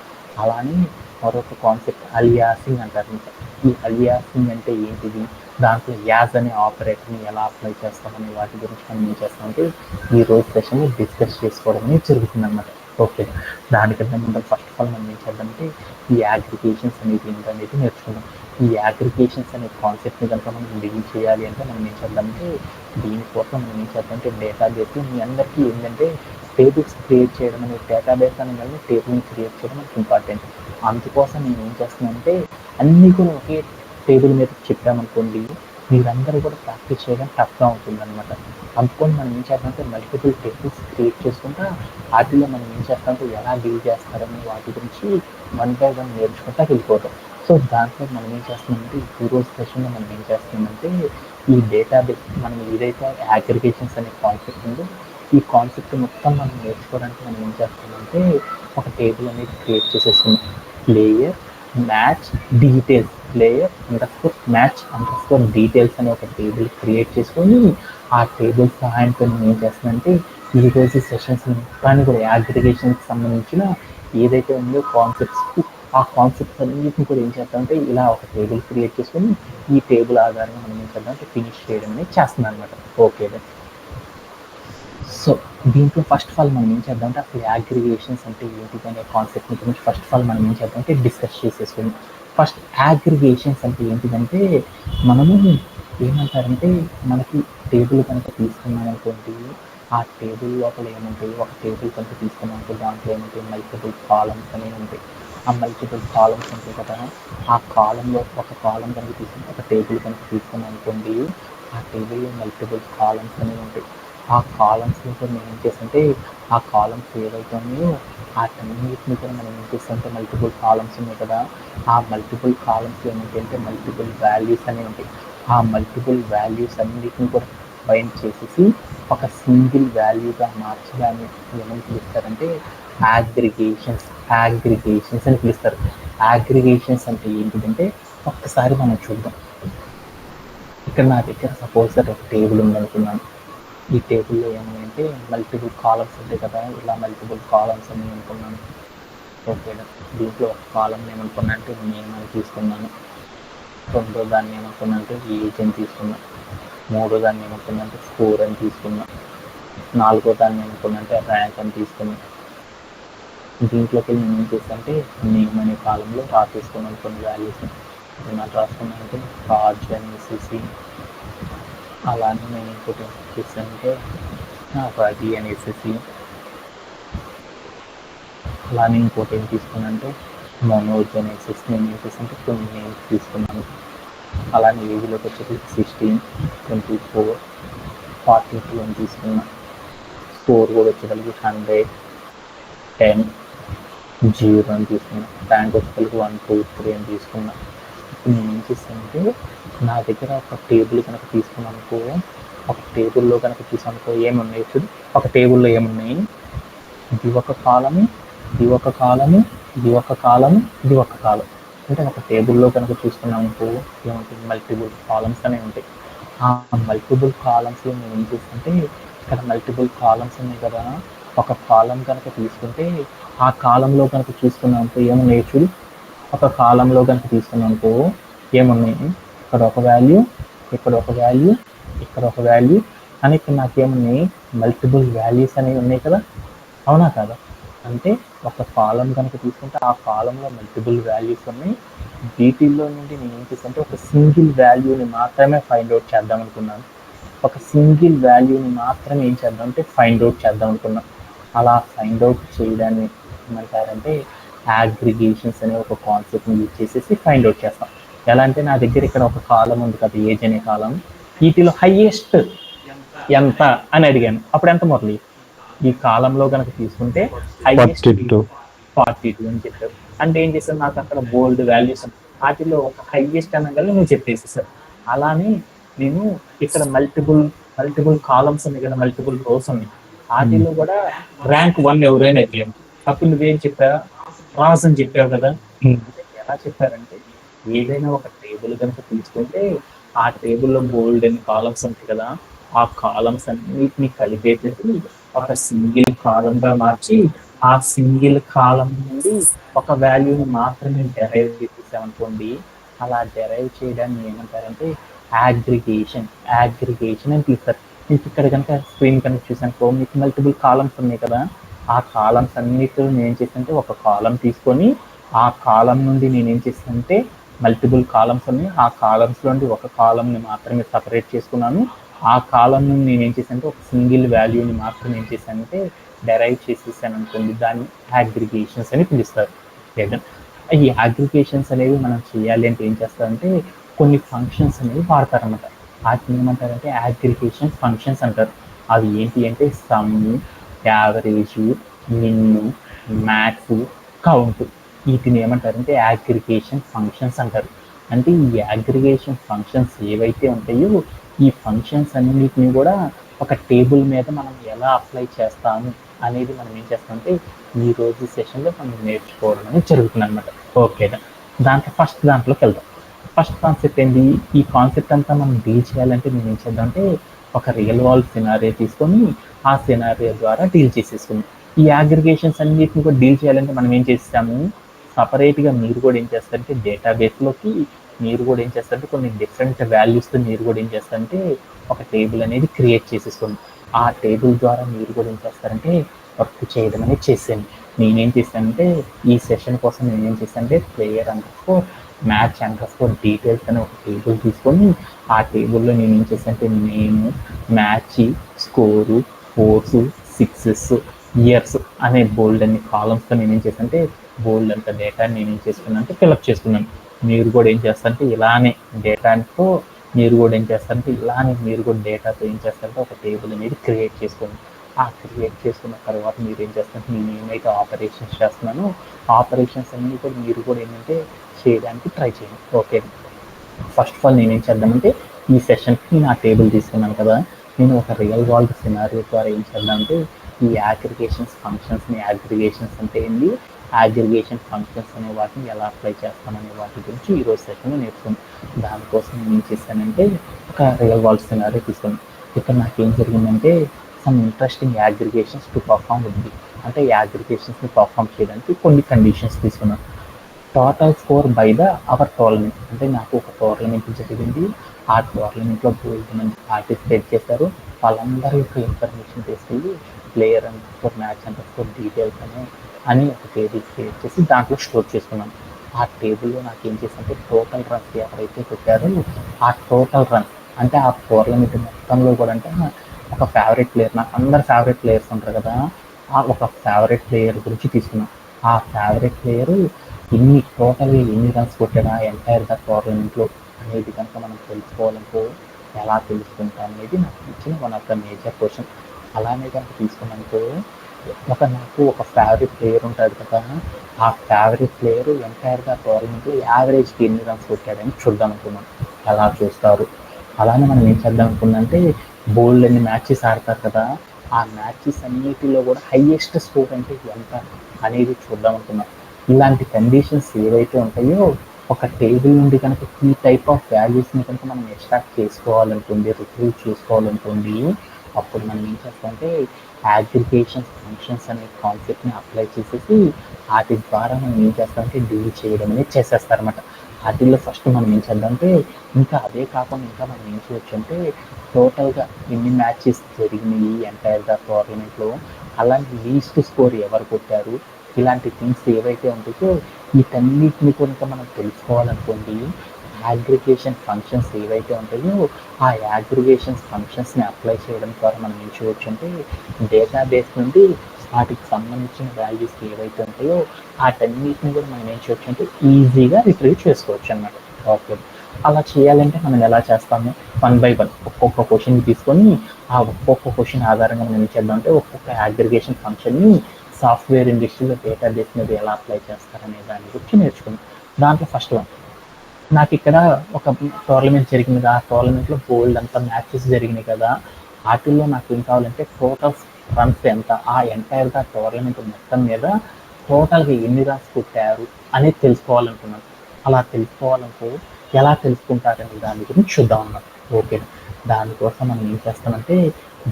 అలానే మరొక కాన్సెప్ట్ అలియాసింగ్ అంటారు. ఈ అలియాసింగ్ అంటే ఏంటిది, దాంట్లో యాజ్ అనే ఆపరేటర్ని ఎలా అప్లై చేస్తామనే వాటి గురించి మనం ఏం చేస్తామంటే ఈ రోజు సెషన్లో డిస్కస్ చేసుకోవడం అనేది జరుగుతుంది అన్నమాట. ఓకే, దానికన్నా ముందు ఫస్ట్ ఆఫ్ ఆల్ మనం ఏం చేద్దామంటే ఈ అగ్రిగేషన్స్ అనేది ఏంటనేది నేర్చుకుందాం. ఈ అగ్రిగేషన్స్ అనే కాన్సెప్ట్ని కనుక మనం డీల్ చేయాలి అంటే మనం ఏం చేద్దామంటే దీనికోసం మనం ఏం చేద్దామంటే డేటాబేస్ మీ అందరికీ ఏంటంటే టేబుల్స్ క్రియేట్ చేయడం అనేది, డేటాబేస్ అనేది టేబుల్ని క్రియేట్ చేయడం మనకి ఇంపార్టెంట్. అందుకోసం నేను ఏం చేస్తున్నానంటే అన్నీ కూడా ఒకే టేబుల్ మీద చెప్పామనుకోండి, మీరందరూ కూడా ప్రాక్టీస్ చేయడం టఫ్గా ఉంటుంది అనమాట. అందుకని మనం ఏం చేస్తామంటే మల్టిపుల్ టేబుల్స్ క్రియేట్ చేసుకుంటా వాటిలో మనం ఏం చేస్తామంటే ఎలా డీల్ చేస్తారని వాటి గురించి వన్ బై వన్ నేర్చుకుంటా వెళ్ళిపోతాం. సో దాంట్లో మనం ఏం చేస్తున్నామంటే ఈ రోజు సెషన్లో మనం ఏం చేస్తున్నామంటే ఈ డేటాబేస్ మనం ఏదైతే అగ్రిగేషన్స్ అనే కాన్సెప్ట్ ఉందో ఈ కాన్సెప్ట్ మొత్తం మనం నేర్చుకోవడానికి మనం ఏం చేస్తామంటే ఒక టేబుల్ అనేది క్రియేట్ చేసేస్తున్నాం. Layer match details, layer underscore match underscore details అనే ఒక టేబుల్ క్రియేట్ చేసుకొని ఆ టేబుల్ సహాయంతో నేను ఏం చేస్తానంటే ఈ రోజు సెషన్స్ కానీ కూడా అగ్రిగేషన్కి సంబంధించిన ఏదైతే ఉందో కాన్సెప్ట్స్, ఆ కాన్సెప్ట్స్ అన్నింటిని కూడా ఏం చేస్తామంటే ఇలా ఒక టేబుల్ క్రియేట్ చేసుకొని ఈ టేబుల్ ఆధారంగా మనం ఏం చేద్దామంటే ఫినిష్ చేయడం అనేది చేస్తున్నాం అనమాట. ఓకే, సో దీంట్లో ఫస్ట్ ఆఫ్ ఆల్ మనం ఏం చేద్దామంటే అసలు అగ్రిగేషన్స్ అంటే ఏంటి అనే కాన్సెప్ట్ గురించి ఫస్ట్ ఆఫ్ ఆల్ మనం ఏం చేద్దామంటే డిస్కస్ చేసేసుకుని, ఫస్ట్ అగ్రిగేషన్స్ అంటే ఏంటిదంటే మనము ఏమంటారంటే మనకి టేబుల్ కనుక తీసుకున్నాం అనుకోండి, ఆ టేబుల్ లోపల ఏముంటాయి, ఒక టేబుల్ కనుక తీసుకున్నాం అనుకో దాంట్లో ఏముంటాయి మల్టిపుల్ కాలమ్స్ అనేవి ఉంటాయి. ఆ మల్టిపుల్ కాలమ్స్ ఉంటాయి కదా, ఆ కాలంలో ఒక కాలం కనుక తీసుకుని ఒక టేబుల్ కనుక తీసుకున్నాం అనుకోండి, ఆ టేబుల్లో మల్టిపుల్ కాలమ్స్ అనేవి ఉంటాయి. ఆ కాలమ్స్ కూడా మనం ఏం చేస్తుంటే ఆ కాలమ్స్ ఏవైతే ఉన్నాయో వాటన్నిటిని కూడా మనం ఏం చేస్తుంటే మల్టిపుల్ కాలమ్స్ ఉన్నాయి కదా, ఆ మల్టిపుల్ కాలమ్స్ ఏమంటాయంటే మల్టిపుల్ వాల్యూస్ అనేవి ఉంటాయి. ఆ మల్టిపుల్ వాల్యూస్ అన్నిటిని కూడా బైండ్ చేసేసి ఒక సింగిల్ వాల్యూగా మార్చడాన్ని ఏమని పిలుస్తారంటే అగ్రిగేషన్స్ అని పిలుస్తారు. అగ్రిగేషన్స్ అంటే ఏంటిదంటే ఒక్కసారి మనం చూద్దాం. ఇక్కడ నా దగ్గర సపోజ్ ఒక టేబుల్ ఉందనుకున్నాను. ఈ టేబుల్లో ఏమంటే మల్టిపుల్ కాలమ్స్ ఉంటాయి కదా, ఇలా మల్టిపుల్ కాలమ్స్ అని అనుకున్నాను. ఓకే, దీంట్లో ఒక కాలం ఏమనుకున్నా అంటే నేమ్ అని తీసుకున్నాను, రెండో దాన్ని ఏమనుకున్నా అంటే ఏజ్ అని తీసుకున్నాను, మూడో దాన్ని ఏమనుకున్నా అంటే స్కోర్ అని తీసుకున్నాను, నాలుగో దాన్ని ఏమనుకున్నా అంటే ర్యాంక్ అని తీసుకున్నాను. దీంట్లోకి నేను ఏం చేస్తాను అంటే నేమ్ అనే కాలంలో రాసేసుకున్నాను కొన్ని వాల్యూస్. నాకు రాసుకున్నాను అంటే రాజ్ అని వేసేసి, అలానే నేను ఇంకోటి చేస్తానంటే రవి అని వేసేసి, అలానే ఇంకోటి ఏం తీసుకున్నానంటే మనోజ్ అని వేసేసి నేను ఏం చేస్తానంటే కొన్ని నేమ్స్ తీసుకున్నాను. అలానే ఏజ్లోకి వచ్చేసి 16, 24, 42 అని తీసుకున్నాను. స్కోర్ కూడా వచ్చేసరికి 100, 10, 0 అని తీసుకున్నాను. ర్యాంక్ వచ్చేసరికి 1, 2, 3 అని తీసుకున్నాను. ఇప్పుడు నేను ఏం చేస్తానంటే నా దగ్గర ఒక టేబుల్ కనుక తీసుకున్నాను అనుకో, ఒక టేబుల్లో కనుక తీసుకున్నానుకో ఏమున్నాయి చూడు, ఒక టేబుల్లో ఏమున్నాయి, ఇది ఒక కాలము, ఇది ఒక కాలము, ఇది ఒక కాలము, ఇది ఒక కాలం. అంటే ఒక టేబుల్లో కనుక చూసుకున్నాం అనుకో ఏముంటుంది మల్టిపుల్ కాలమ్స్ అనేవి ఉంటాయి. ఆ మల్టిపుల్ కాలమ్స్లో నేను ఏం చేస్తుంటే ఇక్కడ మల్టిపుల్ కాలమ్స్ ఉన్నాయి కదా, ఒక కాలం కనుక తీసుకుంటే ఆ కాలంలో కనుక చూసుకున్నాం అనుకో ఏమున్నాయి చూడు, ఒక కాలంలో కనుక తీసుకున్నాం అనుకో ఏమున్నాయి, ఇక్కడ ఒక వాల్యూ, ఇక్కడ ఒక వాల్యూ, ఇక్కడ ఒక వాల్యూ అని ఇక్కడ నాకేమున్నాయి మల్టిపుల్ వాల్యూస్ అనేవి ఉన్నాయి కదా, అవునా కదా. అంటే ఒక కాలం కనుక తీసుకుంటే ఆ కాలంలో మల్టిపుల్ వాల్యూస్ ఉన్నాయి. వీటిల్లో నుండి నేను ఏం చేస్తానంటే ఒక సింగిల్ వాల్యూని మాత్రమే ఫైండ్ అవుట్ చేద్దాం అనుకున్నాను. ఒక సింగిల్ వాల్యూని మాత్రమే ఏం చేద్దాం అంటే ఫైండ్ అవుట్ చేద్దాం అనుకున్నాను. అలా ఫైండ్ అవుట్ చేయడాన్ని ఏమంటారంటే అగ్రిగేషన్స్ అనే ఒక కాన్సెప్ట్ని యూజ్ చేసేసి ఫైండ్ అవుట్ చేస్తాం. ఎలా అంటే నా దగ్గర ఇక్కడ ఒక కాలం ఉంది కదా, ఏజ్ అనే కాలం, వీటిలో హైయెస్ట్ ఎంత అని అడిగాను. అప్పుడు ఎంత మురళి ఈ కాలంలో కనుక తీసుకుంటే హైయెస్ట్ 42 అని చెప్పారు. అంటే ఏం చేశారు, నాకు అక్కడ బోల్డ్ వాల్యూస్ వాటిలో ఒక హైయెస్ట్ అనగల నువ్వు చెప్పేసేసారు. అలానే నేను ఇక్కడ మల్టిపుల్ కాలమ్స్ ఉన్నాయి కదా, మల్టిపుల్ రోస్ ఉన్నాయి, వాటిలో కూడా ర్యాంక్ 1 ఎవరైనా అడిగాను. అప్పుడు నువ్వేం చెప్పావు, రాజ్ అని చెప్పావు కదా. ఎలా చెప్పారంటే ఏదైనా ఒక టేబుల్ కనుక తీసుకుంటే ఆ టేబుల్లో బోల్డ్ అని కాలమ్స్ ఉంటాయి కదా, ఆ కాలమ్స్ అన్నిటిని కలిపేసి ఒక సింగిల్ కాలంగా మార్చి ఆ సింగిల్ కాలం నుండి ఒక వాల్యూని మాత్రమే డెరైవ్ చేసేసామనుకోండి, అలా డెరైవ్ చేయడాన్ని ఏమంటారంటే అగ్రిగేషన్ అని పిలుస్తారు. మీకు ఇక్కడ కనుక స్క్రీన్ కనుక చూసానుకో మీకు మల్టిపుల్ కాలమ్స్ ఉన్నాయి కదా, ఆ కాలమ్స్ అన్నిటిలో నేను ఏం చేస్తానంటే ఒక కాలం తీసుకొని ఆ కాలం నుండి నేను ఏం చేస్తానంటే మల్టిపుల్ కాలమ్స్ ఉన్నాయి, ఆ కాలమ్స్ నుండి ఒక కాలంని మాత్రమే సపరేట్ చేసుకున్నాను. ఆ కాలం నుండి నేను ఏం చేశానంటే ఒక సింగిల్ వాల్యూని మాత్రం ఏం చేశానంటే డెరైవ్ చేసేసాను అనుకోండి, దాన్ని అగ్రిగేషన్స్ అని పిలుస్తారు. లేదా ఈ అగ్రిగేషన్స్ అనేవి మనం చేయాలి అంటే ఏం చేస్తారంటే కొన్ని ఫంక్షన్స్ అనేవి వాడతారన్నమాట. వాటిని ఏమంటారంటే అగ్రిగేషన్ ఫంక్షన్స్ అంటారు. అవి ఏంటి అంటే సమ్, యావరేజ్, మిన్, మ్యాక్స్, కౌంట్, వీటిని ఏమంటారంటే అగ్రిగేషన్ ఫంక్షన్స్ అంటారు. అంటే ఈ అగ్రిగేషన్ ఫంక్షన్స్ ఏవైతే ఉంటాయో ఈ ఫంక్షన్స్ అన్నిటిని కూడా ఒక టేబుల్ మీద మనం ఎలా అప్లై చేస్తాము అనేది మనం ఏం చేస్తామంటే ఈ రోజు సెషన్లో మనం నేర్చుకోవడం అనేది జరుగుతుంది అనమాట. ఓకే, దాంట్లోకి వెళ్దాం. ఫస్ట్ కాన్సెప్ట్ ఏంటి, ఈ కాన్సెప్ట్ అంతా మనం డీల్ చేయాలంటే నేను ఏం చేద్దాం అంటే ఒక రియల్ వరల్డ్ సినారియో తీసుకొని ఆ సినారియో ద్వారా డీల్ చేసేసుకున్నాం. ఈ అగ్రిగేషన్స్ అన్నిటిని కూడా డీల్ చేయాలంటే మనం ఏం చేస్తాము, సపరేట్గా మీరు కూడా ఏం చేస్తారంటే డేటాబేస్లోకి మీరు కూడా ఏం చేస్తారంటే కొన్ని డిఫరెంట్ వాల్యూస్తో మీరు కూడా ఏం చేస్తారంటే ఒక టేబుల్ అనేది క్రియేట్ చేసేసుకోండి. ఆ టేబుల్ ద్వారా మీరు కూడా ఏం చేస్తారంటే వర్క్ చేయడం అనేది చేశాను. నేనేం చేశానంటే ఈ సెషన్ కోసం నేనేం చేశానంటే ప్లేయర్ మ్యాచ్ డీటెయిల్స్ అనే ఒక టేబుల్ తీసుకొని ఆ టేబుల్లో నేను ఏం చేశానంటే నేము, match, score, fours, sixes, years అనే బోల్డ్ అన్ని కాలమ్స్తో నేనేం చేశానంటే బోల్డ్ అంత డేటా నేనేం చేసుకున్నాను అంటే ఫిలప్ చేసుకున్నాను. మీరు కూడా ఏం చేస్తారంటే ఇలానే డేటాతో మీరు కూడా ఏం చేస్తారంటే ఇలానే మీరు కూడా డేటాతో ఏం చేస్తారంటే ఒక టేబుల్ అనేది క్రియేట్ చేసుకోండి. ఆ క్రియేట్ చేసుకున్న తర్వాత మీరు ఏం చేస్తారంటే నేను ఏమైతే ఆపరేషన్స్ చేస్తున్నానో ఆపరేషన్స్ అన్నీ కూడా మీరు కూడా ఏంటంటే చేయడానికి ట్రై చేయండి. ఓకే, ఫస్ట్ ఆఫ్ ఆల్ నేనేం చేద్దామంటే ఈ సెషన్కి నేను ఆ టేబుల్ తీసుకున్నాను కదా, నేను ఒక రియల్ వరల్డ్ సినారియో ద్వారా ఏం చేద్దామంటే ఈ అగ్రిగేషన్స్ అంటే ఏంటి, అగ్రిగేషన్ ఫంక్షన్స్ అనే వాటిని ఎలా అప్లై చేస్తామనే వాటి గురించి ఈరోజు సెషన్లో నేర్చుకున్నాను. దానికోసం నేను ఏం చేశానంటే ఒక రియల్ వరల్డ్ సినారియో తీసుకున్నాను. ఇక్కడ నాకేం జరిగిందంటే some interesting aggregations to perform ఉంది. అంటే ఈ అగ్రిగేషన్స్ని పర్ఫామ్ చేయడానికి కొన్ని కండిషన్స్ తీసుకున్నాను. Total score by our tournament, అంటే నాకు ఒక టోర్నమెంట్ జరిగింది. ఆ టోర్నమెంట్లో బోల్డ్ మంది పార్టిసిపేట్ చేశారు. వాళ్ళందరి యొక్క ఇన్ఫర్మేషన్ తీసుకెళ్ళి ప్లేయర్ మ్యాచ్ డీటెయిల్స్ అని ఒక టేబుల్ క్రియేట్ చేసి దాంట్లో స్టోర్ చేసుకున్నాను. ఆ టేబుల్లో నాకు ఏం చేసిందంటే టోటల్ రన్స్ ఎవరైతే పెట్టారో ఆ టోటల్ రన్స్ అంటే ఆ టోర్నమెంట్ మొత్తంలో కూడా అంటే ఒక ఫేవరెట్ ప్లేయర్, నాకు అందరు ఫేవరెట్ ప్లేయర్స్ ఉంటారు కదా, ఆ ఒక ఫేవరెట్ ప్లేయర్ గురించి తీసుకున్నాను. ఆ ఫేవరెట్ ప్లేయరు ఎన్ని రన్స్ కొట్టాడా ఎంటైర్గా టోర్నమెంట్లో అనేది కనుక మనం తెలుసుకోవాలనుకో ఎలా తెలుసుకుంటాం అనేది నాకు ఇచ్చిన one of the major question. అలానే కనుక తీసుకున్నానుకో నాకు ఒక ఫేవరెట్ ప్లేయర్ ఉంటాడు కదా, ఆ ఫేవరెట్ ప్లేయర్ ఎంటైర్గా టోర్నమెంట్లో యావరేజ్కి ఎన్ని రన్స్ కొట్టాడని చూద్దాం అనుకున్నాం. ఎలా చూస్తారు, అలానే మనం ఏం చేద్దాం అనుకున్నంటే బోల్డ్ అన్ని మ్యాచెస్ ఆడతారు కదా, ఆ మ్యాచెస్ అన్నిటిలో కూడా హైయెస్ట్ స్కోర్ అంటే ఎంత అనేది చూద్దాం అనుకున్నాం. ఇలాంటి కండిషన్స్ ఏవైతే ఉంటాయో ఒక టేబుల్ నుండి కనుక ఈ టైప్ ఆఫ్ వాల్యూస్ని కనుక మనం ఎక్స్ట్రాక్ట్ చేసుకోవాలనుకోండి, రిట్రీవ్ చేసుకోవాలనుకోండి, అప్పుడు మనం ఏం చేస్తామంటే అగ్రిగేషన్ ఫంక్షన్స్ అనే కాన్సెప్ట్ని అప్లై చేసేసి వాటి ద్వారా మనం ఏం చేస్తామంటే డీల్ చేయడం అనేది చేసేస్తారన్నమాట. వాటిల్లో ఫస్ట్ మనం ఏం చేద్దామంటే ఇంకా అదే కాకుండా ఇంకా మనం ఏం చేయొచ్చు అంటే టోటల్గా ఎన్ని మ్యాచెస్ జరిగినాయి ఎంటైర్గా టోర్నమెంట్లో, అలాంటి లీస్ట్ స్కోర్ ఎవరు కొట్టారు, ఇలాంటి థింగ్స్ ఏవైతే ఉంటాయో వీటన్నిటిని కనుక మనం తెలుసుకోవాలనుకోండి, అగ్రిగేషన్ ఫంక్షన్స్ ఏవైతే ఉంటాయో ఆ అగ్రిగేషన్ ఫంక్షన్స్ని అప్లై చేయడం ద్వారా మనం ఏం చేయవచ్చు అంటే డేటాబేస్ నుండి వాటికి సంబంధించిన వాల్యూస్ ఏవైతే ఉంటాయో వాటన్నిటిని కూడా మనం ఏం చేయవచ్చు అంటే ఈజీగా రిట్రీవ్ చేసుకోవచ్చు అన్నమాట. ఓకే, అలా చేయాలంటే మనం ఎలా చేస్తాము, 1 by 1 ఒక్కొక్క క్వశ్చన్ తీసుకొని ఆ ఒక్కొక్క క్వశ్చన్ ఆధారంగా మనం ఏం చేద్దాం అంటే ఒక్కొక్క అగ్రిగేషన్ ఫంక్షన్ని సాఫ్ట్వేర్ ఇండస్ట్రీలో డేటాబేస్ మీద ఎలా అప్లై చేస్తారనే దాని గురించి నేర్చుకున్నాం. దాంట్లో ఫస్ట్ వన్, నాకు ఇక్కడ ఒక టోర్నమెంట్ జరిగింది కదా, ఆ టోర్నమెంట్లో బోల్డ్ అంతా మ్యాచెస్ జరిగినాయి కదా, వాటిల్లో నాకు ఏం కావాలంటే టోటల్ రన్స్ ఎంత, ఆ ఎంటైర్గా టోర్నమెంట్ మొత్తం మీద టోటల్గా ఎన్ని రన్స్ కొట్టారు అనేది తెలుసుకోవాలనుకున్నాను. అలా తెలుసుకోవాలనుకో ఎలా తెలుసుకుంటారనే దాని గురించి చూద్దాం అన్నమాట. ఓకే, దానికోసం మనం ఏం చేస్తామంటే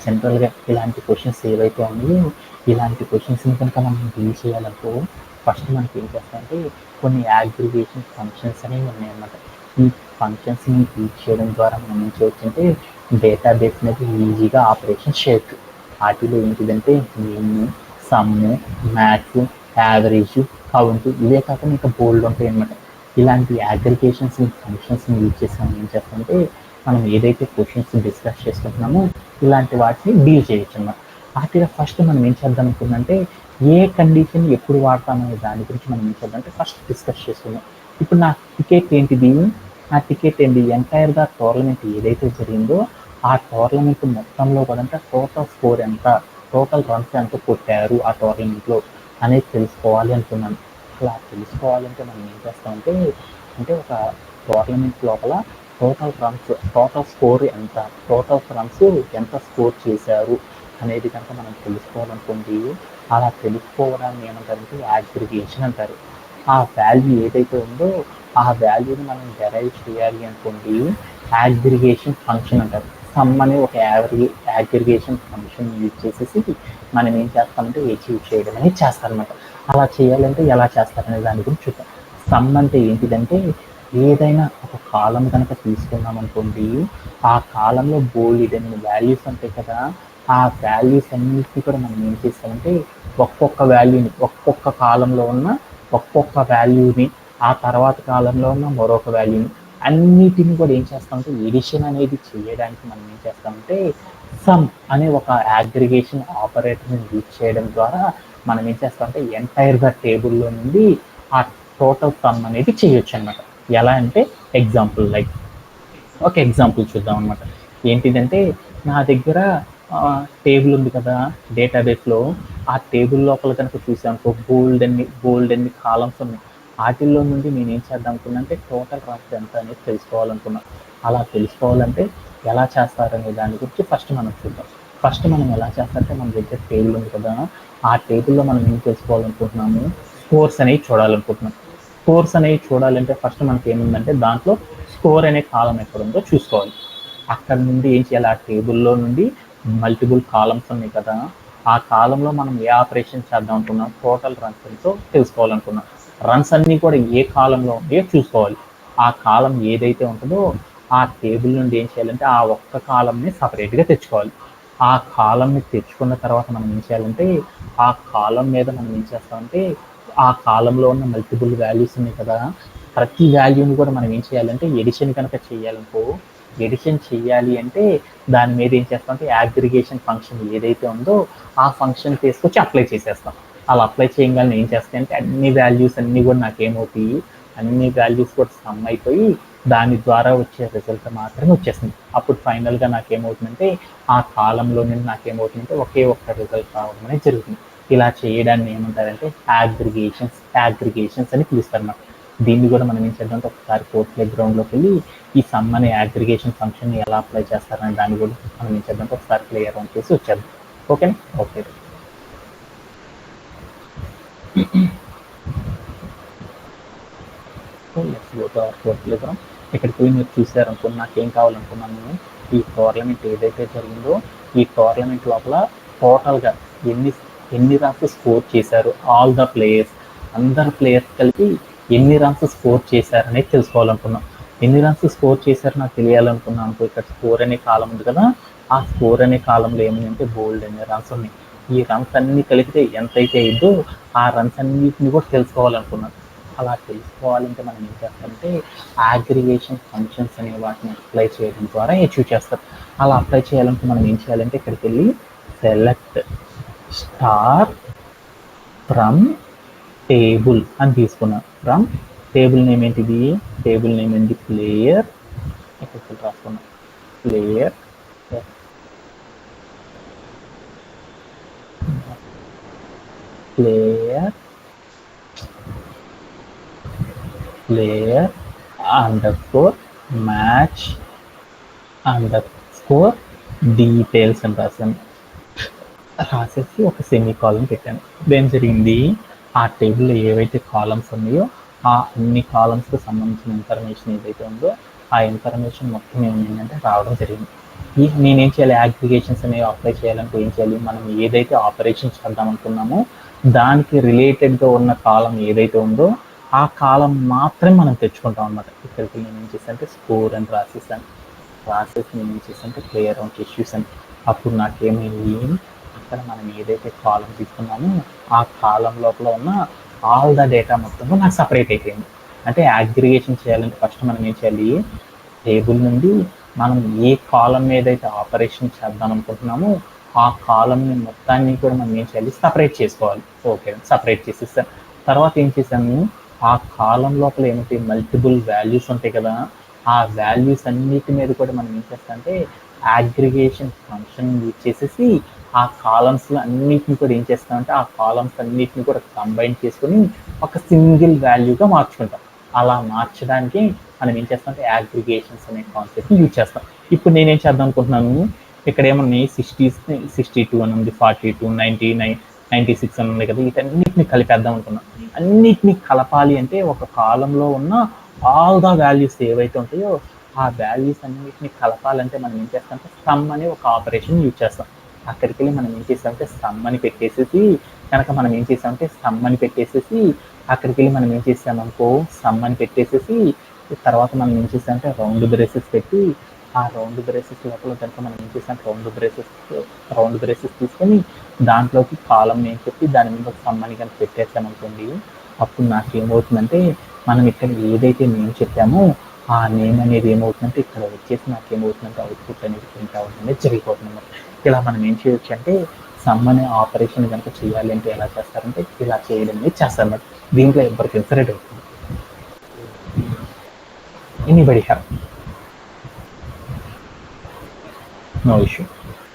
జనరల్గా ఇలాంటి క్వశ్చన్స్ ఏవైతే ఉన్నాయో ఇలాంటి క్వశ్చన్స్ని కనుక మనం డీల్ చేయాలనుకో ఫస్ట్ మనకి ఏం చేస్తామంటే కొన్ని అగ్రిగేషన్ ఫంక్షన్స్ అనేవి ఉన్నాయన్నమాట. ఈ ఫంక్షన్స్ని డీల్ చేయడం ద్వారా మనం ఏం చేయొచ్చు అంటే డేటాబేస్ మీద ఈజీగా ఆపరేషన్ చేయొచ్చు. వాటిలో ఏంటిదంటే main, sum, maths, average, count, ఇవే కాకుండా ఇంకా బోల్డ్ ఉంటాయి అన్నమాట. ఇలాంటి అగ్రిగేషన్స్ ఫంక్షన్స్ని యూజ్ చేసి మనం ఏం చేస్తామంటే మనం ఏదైతే క్వశ్చన్స్ డిస్కస్ చేసుకుంటున్నామో ఇలాంటి వాటిని డీల్ చేయొచ్చు అన్నమాట. వాటిలో ఫస్ట్ మనం ఏం చేద్దాం అనుకుందంటే ఏ కండిషన్ ఎప్పుడు వాడతామనే దాని గురించి మనం ఏం చేద్దాం అంటే ఫస్ట్ డిస్కస్ చేసుకుందాం. ఇప్పుడు నా టికెట్ ఏంటిది, నా టికెట్ ఏంటి ఎంటైర్గా టోర్నమెంట్ ఏదైతే జరిగిందో ఆ టోర్నమెంట్ మొత్తంలో కూడా టోటల్ స్కోర్ ఎంత, టోటల్ రన్స్ ఎంత కొట్టారు ఆ టోర్నమెంట్లో అనేది తెలుసుకోవాలి అనుకున్నాను. అలా తెలుసుకోవాలంటే మనం ఏం చేస్తామంటే అంటే ఒక టోర్నమెంట్ లోపల టోటల్ స్కోర్ ఎంత, టోటల్ రన్స్ ఎంత స్కోర్ చేశారు అనేది కనుక మనం తెలుసుకోవాలనుకోండి, అలా తెలుసుకోవడాన్ని ఏమంటారంటే అగ్రిగేషన్ అంటారు. ఆ వాల్యూ ఏదైతే ఉందో ఆ వాల్యూని మనం డెరైవ్ చేయాలి అనుకోండి అగ్రిగేషన్ ఫంక్షన్ అంటారు. సమ్ అనే ఒక అగ్రిగేషన్ ఫంక్షన్ యూజ్ చేసేసి మనం ఏం చేస్తామంటే అచీవ్ చేయడం అనేది చేస్తారనమాట. అలా చేయాలంటే ఎలా చేస్తారనే దాని గురించి చూద్దాం. సమ్ అంటే ఏంటిదంటే ఏదైనా ఒక కాలం కనుక తీసుకున్నాం అనుకోండి, ఆ కాలంలో బోలెడన్ని వాల్యూస్ ఉంటాయి కదా, ఆ వాల్యూస్ అన్నిటిని కూడా మనం ఏం చేస్తామంటే ఒక్కొక్క వాల్యూని ఒక్కొక్క కాలంలో ఉన్న ఒక్కొక్క వాల్యూని ఆ తర్వాత కాలంలో ఉన్న మరొక వాల్యూని అన్నిటిని కూడా ఏం చేస్తామంటే ఎడిషన్ అనేది చేయడానికి మనం ఏం చేస్తామంటే సమ్ అనే ఒక అగ్రిగేషన్ ఆపరేటర్ని యూజ్ చేయడం ద్వారా మనం ఏం చేస్తామంటే ఎంటైర్గా టేబుల్లో నుండి ఆ టోటల్ సమ్ అనేది చేయొచ్చు అనమాట. ఎలా అంటే ఎగ్జాంపుల్ ఒక ఎగ్జాంపుల్ చూద్దాం అనమాట. ఏంటిదంటే నా దగ్గర టేబుల్ ఉంది కదా డేటాబేస్లో, ఆ టేబుల్ లోపల కనుక చూసానుకో బోల్డ్ అన్ని కాలమ్స్ ఉన్నాయి. వాటిల్లో నుండి నేను ఏం చేద్దాం అనుకున్నా అంటే టోటల్ రాస్తే ఎంత అనేది తెలుసుకోవాలనుకున్నా. అలా తెలుసుకోవాలంటే ఎలా చేస్తారనే దాని గురించి ఫస్ట్ మనం చూద్దాం. ఫస్ట్ మనం ఎలా చేస్తారంటే మన దగ్గర టేబుల్ ఉంది కదా, ఆ టేబుల్లో మనం ఏం తెలుసుకోవాలనుకుంటున్నాము, స్కోర్స్ అనేవి చూడాలనుకుంటున్నాం. స్కోర్స్ అనేవి చూడాలంటే ఫస్ట్ మనకి ఏముందంటే దాంట్లో స్కోర్ అనే కాలం ఎక్కడ ఉందో చూసుకోవాలి. అక్కడ నుండి ఏం చేయాలి, ఆ టేబుల్లో నుండి మల్టిపుల్ కాలమ్స్ ఉన్నాయి కదా, ఆ కాలంలో మనం ఏ ఆపరేషన్ చేద్దాం అనుకున్నాం, టోటల్ రన్స్ ఎంతో తెలుసుకోవాలనుకున్నాం. రన్స్ అన్నీ కూడా ఏ కాలంలో ఉన్నాయో చూసుకోవాలి. ఆ కాలం ఏదైతే ఉంటుందో ఆ టేబుల్ నుండి ఏం చేయాలంటే ఆ ఒక్క కాలంని సపరేట్గా తెచ్చుకోవాలి. ఆ కాలంని తెచ్చుకున్న తర్వాత మనం ఏం చేయాలంటే ఆ కాలం మీద మనం ఏం చేస్తామంటే ఆ కాలంలో ఉన్న మల్టిపుల్ వాల్యూస్ ఉన్నాయి కదా, ప్రతి వాల్యూని కూడా మనం ఏం చేయాలంటే ఎడిషన్ కనుక చేయాలనుకో, ఎడిషన్ చేయాలి అంటే దాని మీద ఏం చేస్తామంటే అగ్రిగేషన్ ఫంక్షన్ ఏదైతే ఉందో ఆ ఫంక్షన్ తీసుకొచ్చి అప్లై చేసేస్తాం. అలా అప్లై చేయగానే ఏం చేస్తాయంటే అన్ని వాల్యూస్ అన్నీ కూడా నాకేమవుతాయి, అన్ని వాల్యూస్ కూడా సమ్ అయిపోయి దాని ద్వారా వచ్చే రిజల్ట్ మాత్రమే వచ్చేస్తుంది. అప్పుడు ఫైనల్గా నాకేమవుతుందంటే ఆ కాలంలో నుండి నాకేమవుతుందంటే ఒకే ఒక్క రిజల్ట్ రావడం అనేది జరుగుతుంది. ఇలా చేయడాన్ని ఏమంటారంటే అగ్రిగేషన్స్ అని పిలుస్తారు అన్నమాట. దీన్ని కూడా మనం ఏం చేద్దామంటే ఒకసారి కోర్స్ బ్యాక్గ్రౌండ్లోకి వెళ్ళి ఈ సమ్ అనే అగ్రిగేషన్ ఫంక్షన్ ఎలా అప్లై చేస్తారనే దాన్ని కూడా మనం ఏం చేద్దామంటే ఒకసారి ప్లే అరౌండ్ చేసి వచ్చేద్దాం. ఓకేనా? ఓకే. ఇక్కడికి పోయి మీరు చూసారనుకున్న నాకేం కావాలనుకున్నాను, ఈ టోర్నమెంట్ ఏదైతే జరిగిందో ఈ టోర్నమెంట్ లోపల టోటల్గా ఎన్ని రన్స్ స్కోర్ చేశారు, ఆల్ ద ప్లేయర్స్, అందరు ప్లేయర్స్ కలిపి ఎన్ని రన్స్ స్కోర్ చేశారు అనేది తెలుసుకోవాలనుకున్నాం. ఎన్ని రన్స్ స్కోర్ చేశారు నాకు తెలియాలనుకున్నాను అనుకో, ఇక్కడ స్కోర్ అనే కాలం ఉంది కదా, ఆ స్కోర్ అనే కాలంలో ఏమైందంటే బోల్డ్ అనే రన్స్ ఉన్నాయి. ఈ రన్స్ అన్ని కలిపితే ఎంతైతే అయిందో ఆ రన్స్ అన్నిటిని కూడా తెలుసుకోవాలనుకున్నాను. అలా తెలుసుకోవాలంటే మనం ఏం చేస్తామంటే అగ్రిగేషన్ ఫంక్షన్స్ అనే వాటిని అప్లై చేయడం ద్వారా అచీవ్ చేస్తారు. అలా అప్లై చేయాలంటే మనం ఏం చేయాలంటే ఇక్కడికి వెళ్ళి సెలెక్ట్ స్టార్ ఫ్రమ్ టేబుల్ అని తీసుకున్నాం. ఫ్రమ్ టేబుల్ నేమ్ ఏంటిది, టేబుల్ నేమ్ ఏంటి ప్లేయర్, ఇక్కడ రాసుకున్నాం player underscore match underscore details అని రాసేసి ఒక సెమీ కాలం పెట్టాను. ఏం జరిగింది, ఆ టేబుల్లో ఏవైతే కాలమ్స్ ఉన్నాయో ఆ అన్ని కాలమ్స్కి సంబంధించిన ఇన్ఫర్మేషన్ ఏదైతే ఉందో ఆ ఇన్ఫర్మేషన్ మొత్తం ఏమైందంటే రావడం జరిగింది. నేనేం చేయాలి, అగ్రిగేషన్స్ అనేవి అప్లై చేయాలంటే ఏం చేయాలి, మనం ఏదైతే ఆపరేషన్ చేద్దాం అనుకున్నామో దానికి రిలేటెడ్గా ఉన్న కాలం ఏదైతే ఉందో ఆ కాలం మాత్రమే మనం తెచ్చుకుంటాం అనమాట. ఇక్కడికి నేను ఏం చేశానంటే స్కోర్ అని రాసేసి నేను ఏం చేశానంటే ప్లే అరౌండ్ చేసి చూసాను. అప్పుడు నాకేమైంది, అక్కడ మనం ఏదైతే కాలం తీసుకున్నామో ఆ కాలం లోపల ఉన్న ఆల్ ద డేటా మొత్తం నాకు సపరేట్ అయిపోయింది. అంటే అగ్రిగేషన్ చేయాలంటే ఫస్ట్ మనం ఏం చేయాలి, టేబుల్ నుండి మనం ఏ కాలం మీద అయితే ఆపరేషన్ చేద్దాం అనుకుంటున్నామో ఆ కాలంని మొత్తాన్ని కూడా మనం ఏం చేయాలి, సపరేట్ చేసుకోవాలి. ఓకే, సపరేట్ చేసేస్తాను. తర్వాత ఏం చేశాను, ఆ కాలం లోపల ఏమిటి మల్టిపుల్ వాల్యూస్ ఉంటాయి కదా, ఆ వాల్యూస్ అన్నిటి మీద కూడా మనం ఏం చేస్తామంటే అగ్రిగేషన్ ఫంక్షన్ యూజ్ చేసేసి ఆ కాలమ్స్ అన్నిటిని కూడా ఏం చేస్తామంటే ఆ కాలమ్స్ అన్నిటిని కూడా కంబైన్ చేసుకొని ఒక సింగిల్ వాల్యూగా మార్చుకుంటాం. అలా మార్చడానికి మనం ఏం చేస్తామంటే అగ్రిగేషన్స్ అనే కాన్సెప్ట్ని యూజ్ చేస్తాం. ఇప్పుడు నేనేం చేద్దాం అనుకుంటున్నాను, ఇక్కడ ఏమన్నాయి 62 అని ఉంది, 42, 99, 96 అని ఉంది కదా, వీటన్నిటిని కలిపేద్దాం అనుకున్నాం. అన్నిటిని కలపాలి అంటే ఒక కాలంలో ఉన్న ఆల్ ద వాల్యూస్ ఏవైతే ఉంటాయో ఆ వాల్యూస్ అన్నిటిని కలపాలంటే మనం ఏం చేస్తామంటే సమ్ అనే ఒక ఆపరేషన్ యూజ్ చేస్తాం. అక్కడికి వెళ్ళి మనం ఏం చేస్తామంటే సమ్ అని పెట్టేసేసి కనుక మనం ఏం చేసామంటే సమ్ అని పెట్టేసేసి అక్కడికి వెళ్ళి మనం ఏం చేసామనుకో సమ్ అని పెట్టేసేసి తర్వాత మనం ఏం చేసామంటే రౌండ్ బ్రేసెస్ పెట్టి ఆ రౌండ్ బ్రేసెస్ లోపల కనుక మనం ఏం చేసాం రౌండ్ బ్రేసెస్ తీసుకొని దాంట్లోకి కాలం నేమ్ చెప్పి దాని మీద ఒక సమ్ అని కనుక పెట్టేసామనుకోండి, అప్పుడు నాకు ఏమవుతుందంటే మనం ఇక్కడ ఏదైతే నేమ్ చెప్పామో ఆ నేమ్ అనేది ఏమవుతుందంటే ఇక్కడ వచ్చేసి నాకు ఏమవుతుందంటే అవుట్పుట్ అనేది ప్రింట్ అవ్వడం అనేది జరిగిపోతుంది. ఇలా మనం ఏం చేయొచ్చు అంటే సమ్ అనే ఆపరేషన్ కనుక చేయాలి అంటే ఎలా చేస్తారంటే ఇలా చేయడం అనేది చేస్తారు. దీంట్లో ఎవరికి ఇన్సరెట్ అవుతుంది. Anybody have no issue.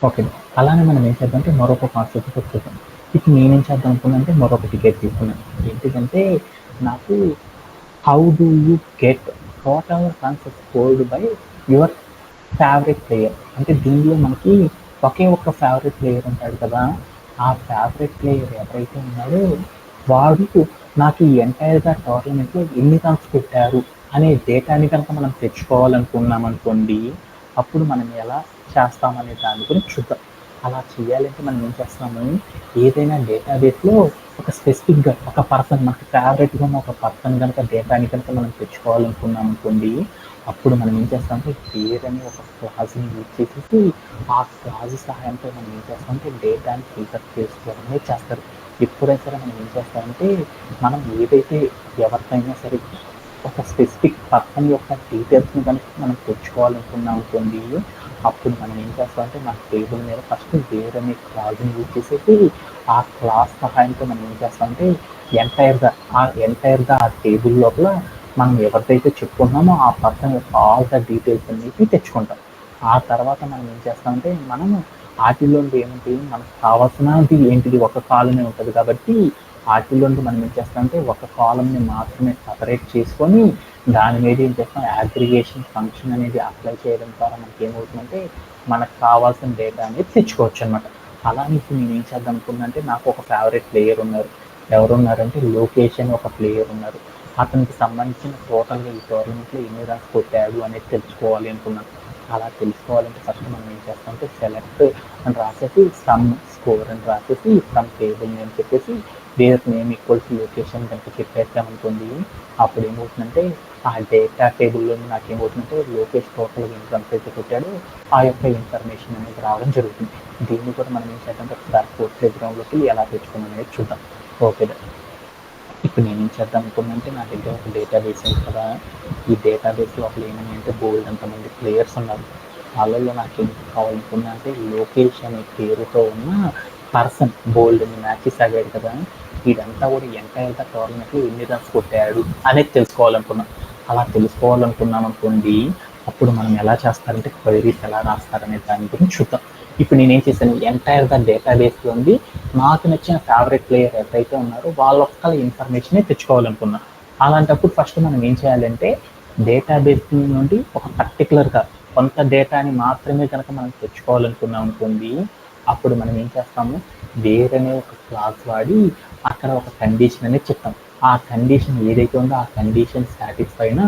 Okay, అలానే మనం ఏం చేద్దామంటే మరొక కాన్సెప్ట్ చూద్దాం. ఇప్పుడు నేనేం చేద్దాం అనుకున్నానంటే మరొక టికెట్ తీసుకున్నాను. ఏంటిదంటే నాకు how do you get what ever concept scored by your favourite player. అంటే దీనిలో మనకి ఒకే ఒక్క ఫేవరెట్ ప్లేయర్ ఉంటాడు కదా, ఆ ఫేవరెట్ ప్లేయర్ ఎవరైతే ఉన్నాడో వాడు నాకు ఈ ఎంటైర్గా టోర్నమెంట్లో ఎన్ని రన్స్ పెట్టారు అనే డేటాని కనుక మనం తెచ్చుకోవాలనుకున్నాం అనుకోండి, అప్పుడు మనం ఎలా చేస్తామనే దాని గురించి చూద్దాం. అలా చేయాలంటే మనం ఏం చేస్తాము, ఏదైనా డేటాబేస్లో ఒక స్పెసిఫిక్గా ఒక పర్సన్ మనకి ఫేవరెట్గా ఉన్న ఒక పర్సన్ కనుక డేటాని కనుక మనం తెచ్చుకోవాలనుకున్నాం అనుకోండి, అప్పుడు మనం ఏం చేస్తామంటే వేర్ అనే ఒక క్లాజ్ని యూజ్ చేసేసి ఆ క్లాజ్ సహాయంతో మనం ఏం చేస్తామంటే డేటాని ఫిల్టర్ చేసుకోవడమే చేస్తారు. ఎప్పుడైనా సరే మనం ఏం చేస్తామంటే మనం ఏదైతే ఎవరికైనా సరే ఒక స్పెసిఫిక్ పర్సన్ యొక్క డీటెయిల్స్ని కనుక మనం తెచ్చుకోవాలనుకున్నాం అనుకోండి, అప్పుడు మనం ఏం చేస్తామంటే మన టేబుల్ మీద ఫస్ట్ వేర్ అనే క్లాజ్ని యూజ్ చేసేసి ఆ క్లాస్ సహాయంతో మనం ఏం చేస్తామంటే ఎంటైర్గా ఆ టేబుల్ లోపల మనం ఎవరిదైతే చెప్పుకున్నామో ఆ పర్సన్ యొక్క ఆల్ ద డీటెయిల్స్ అన్నిటిని తెచ్చుకుంటాం. ఆ తర్వాత మనం ఏం చేస్తామంటే మనము వాటిలో ఏమిటి మనకు కావాల్సినది ఏంటిది ఒక కాలమే ఉంటుంది కాబట్టి వాటిలో మనం ఏం చేస్తామంటే ఒక కాలంని మాత్రమే సపరేట్ చేసుకొని దాని మీద ఏం చేస్తాం అగ్రిగేషన్ ఫంక్షన్ అనేది అప్లై చేయడం ద్వారా మనకి ఏమవుతుందంటే మనకు కావాల్సిన డేటా అనేది తెచ్చుకోవచ్చు అనమాట. అలానే ఇప్పుడు నేను ఏం చేద్దాం అనుకున్నానంటే నాకు ఒక ఫేవరెట్ ప్లేయర్ ఉన్నారు. ఎవరున్నారంటే లోకేష్ అని ఒక ప్లేయర్ ఉన్నారు. అతనికి సంబంధించిన టోటల్గా ఈ టోర్నమెంట్లో ఎన్ని రన్స్ కొట్టాడు అనేది తెలుసుకోవాలి అనుకున్నాను. అలా తెలుసుకోవాలంటే ఫస్ట్ మనం ఏం చేస్తామంటే సెలెక్ట్ అని రాసేసి సమ్ స్కోర్ అని రాసేసి సమ్ టేబుల్ నేమ్ చెప్పేసి వేర్ నేమ్ ఈక్వల్స్ లొకేషన్ కనుక చెప్పేసామనుకోండి, అప్పుడు ఏమవుతుందంటే ఆ డేటా టేబుల్లో నాకేమవుతుందంటే లోకేష్ టోటల్గా ఎన్ని రన్స్ అయితే కొట్టాడో ఆ యొక్క ఇన్ఫర్మేషన్ అనేది రావడం జరుగుతుంది. దీన్ని కూడా మనం ఏం చేద్దాం ఒకసారి కోర్ట్ ప్లేగ్రౌండ్లోకి ఎలా తెచ్చుకున్నాం అనేది చూద్దాం. ఓకే, ఇప్పుడు నేను ఏం చేద్దాం అనుకున్నానంటే నా దగ్గర ఒక డేటాబేస్ ఉంది కదా, ఈ డేటాబేస్ లోపల ఏమని అంటే బోల్డ్ అంతమంది ప్లేయర్స్ ఉన్నారు. వాళ్ళల్లో నాకు ఏం కావాలనుకున్నా అంటే లోకేష్ అనే పేరుతో ఉన్న పర్సన్ బోల్డ్ మ్యాచెస్ ఆడాడు కదా, ఇదంతా కూడా ఎంటైర్గా టోర్నమెంట్లో ఎన్ని రన్స్ కొట్టాడు అనేది తెలుసుకోవాలనుకున్నాం. అలా తెలుసుకోవాలనుకున్నాం అనుకోండి, అప్పుడు మనం ఎలా చేస్తారంటే క్వైరీస్ ఎలా రాస్తారనే దాని గురించి చూద్దాం. ఇప్పుడు నేనేం చేశాను, ఎంటైర్గా డేటాబేస్లో ఉంది నాకు నచ్చిన ఫేవరెట్ ప్లేయర్ ఎవరైతే ఉన్నారో వాళ్ళ ఒక్క ఇన్ఫర్మేషనే తెచ్చుకోవాలనుకున్నాను. అలాంటప్పుడు ఫస్ట్ మనం ఏం చేయాలంటే డేటాబేస్ నుండి ఒక పర్టికులర్గా కొంత డేటాని మాత్రమే కనుక మనం తెచ్చుకోవాలనుకున్నాం అనుకోండి, అప్పుడు మనం ఏం చేస్తాము వేరనే ఒక క్లాస్ వాడి అక్కడ ఒక కండిషన్ అనేది చెప్తాం. ఆ కండిషన్ ఏదైతే ఉందో ఆ కండిషన్ సాటిస్ఫై అయిన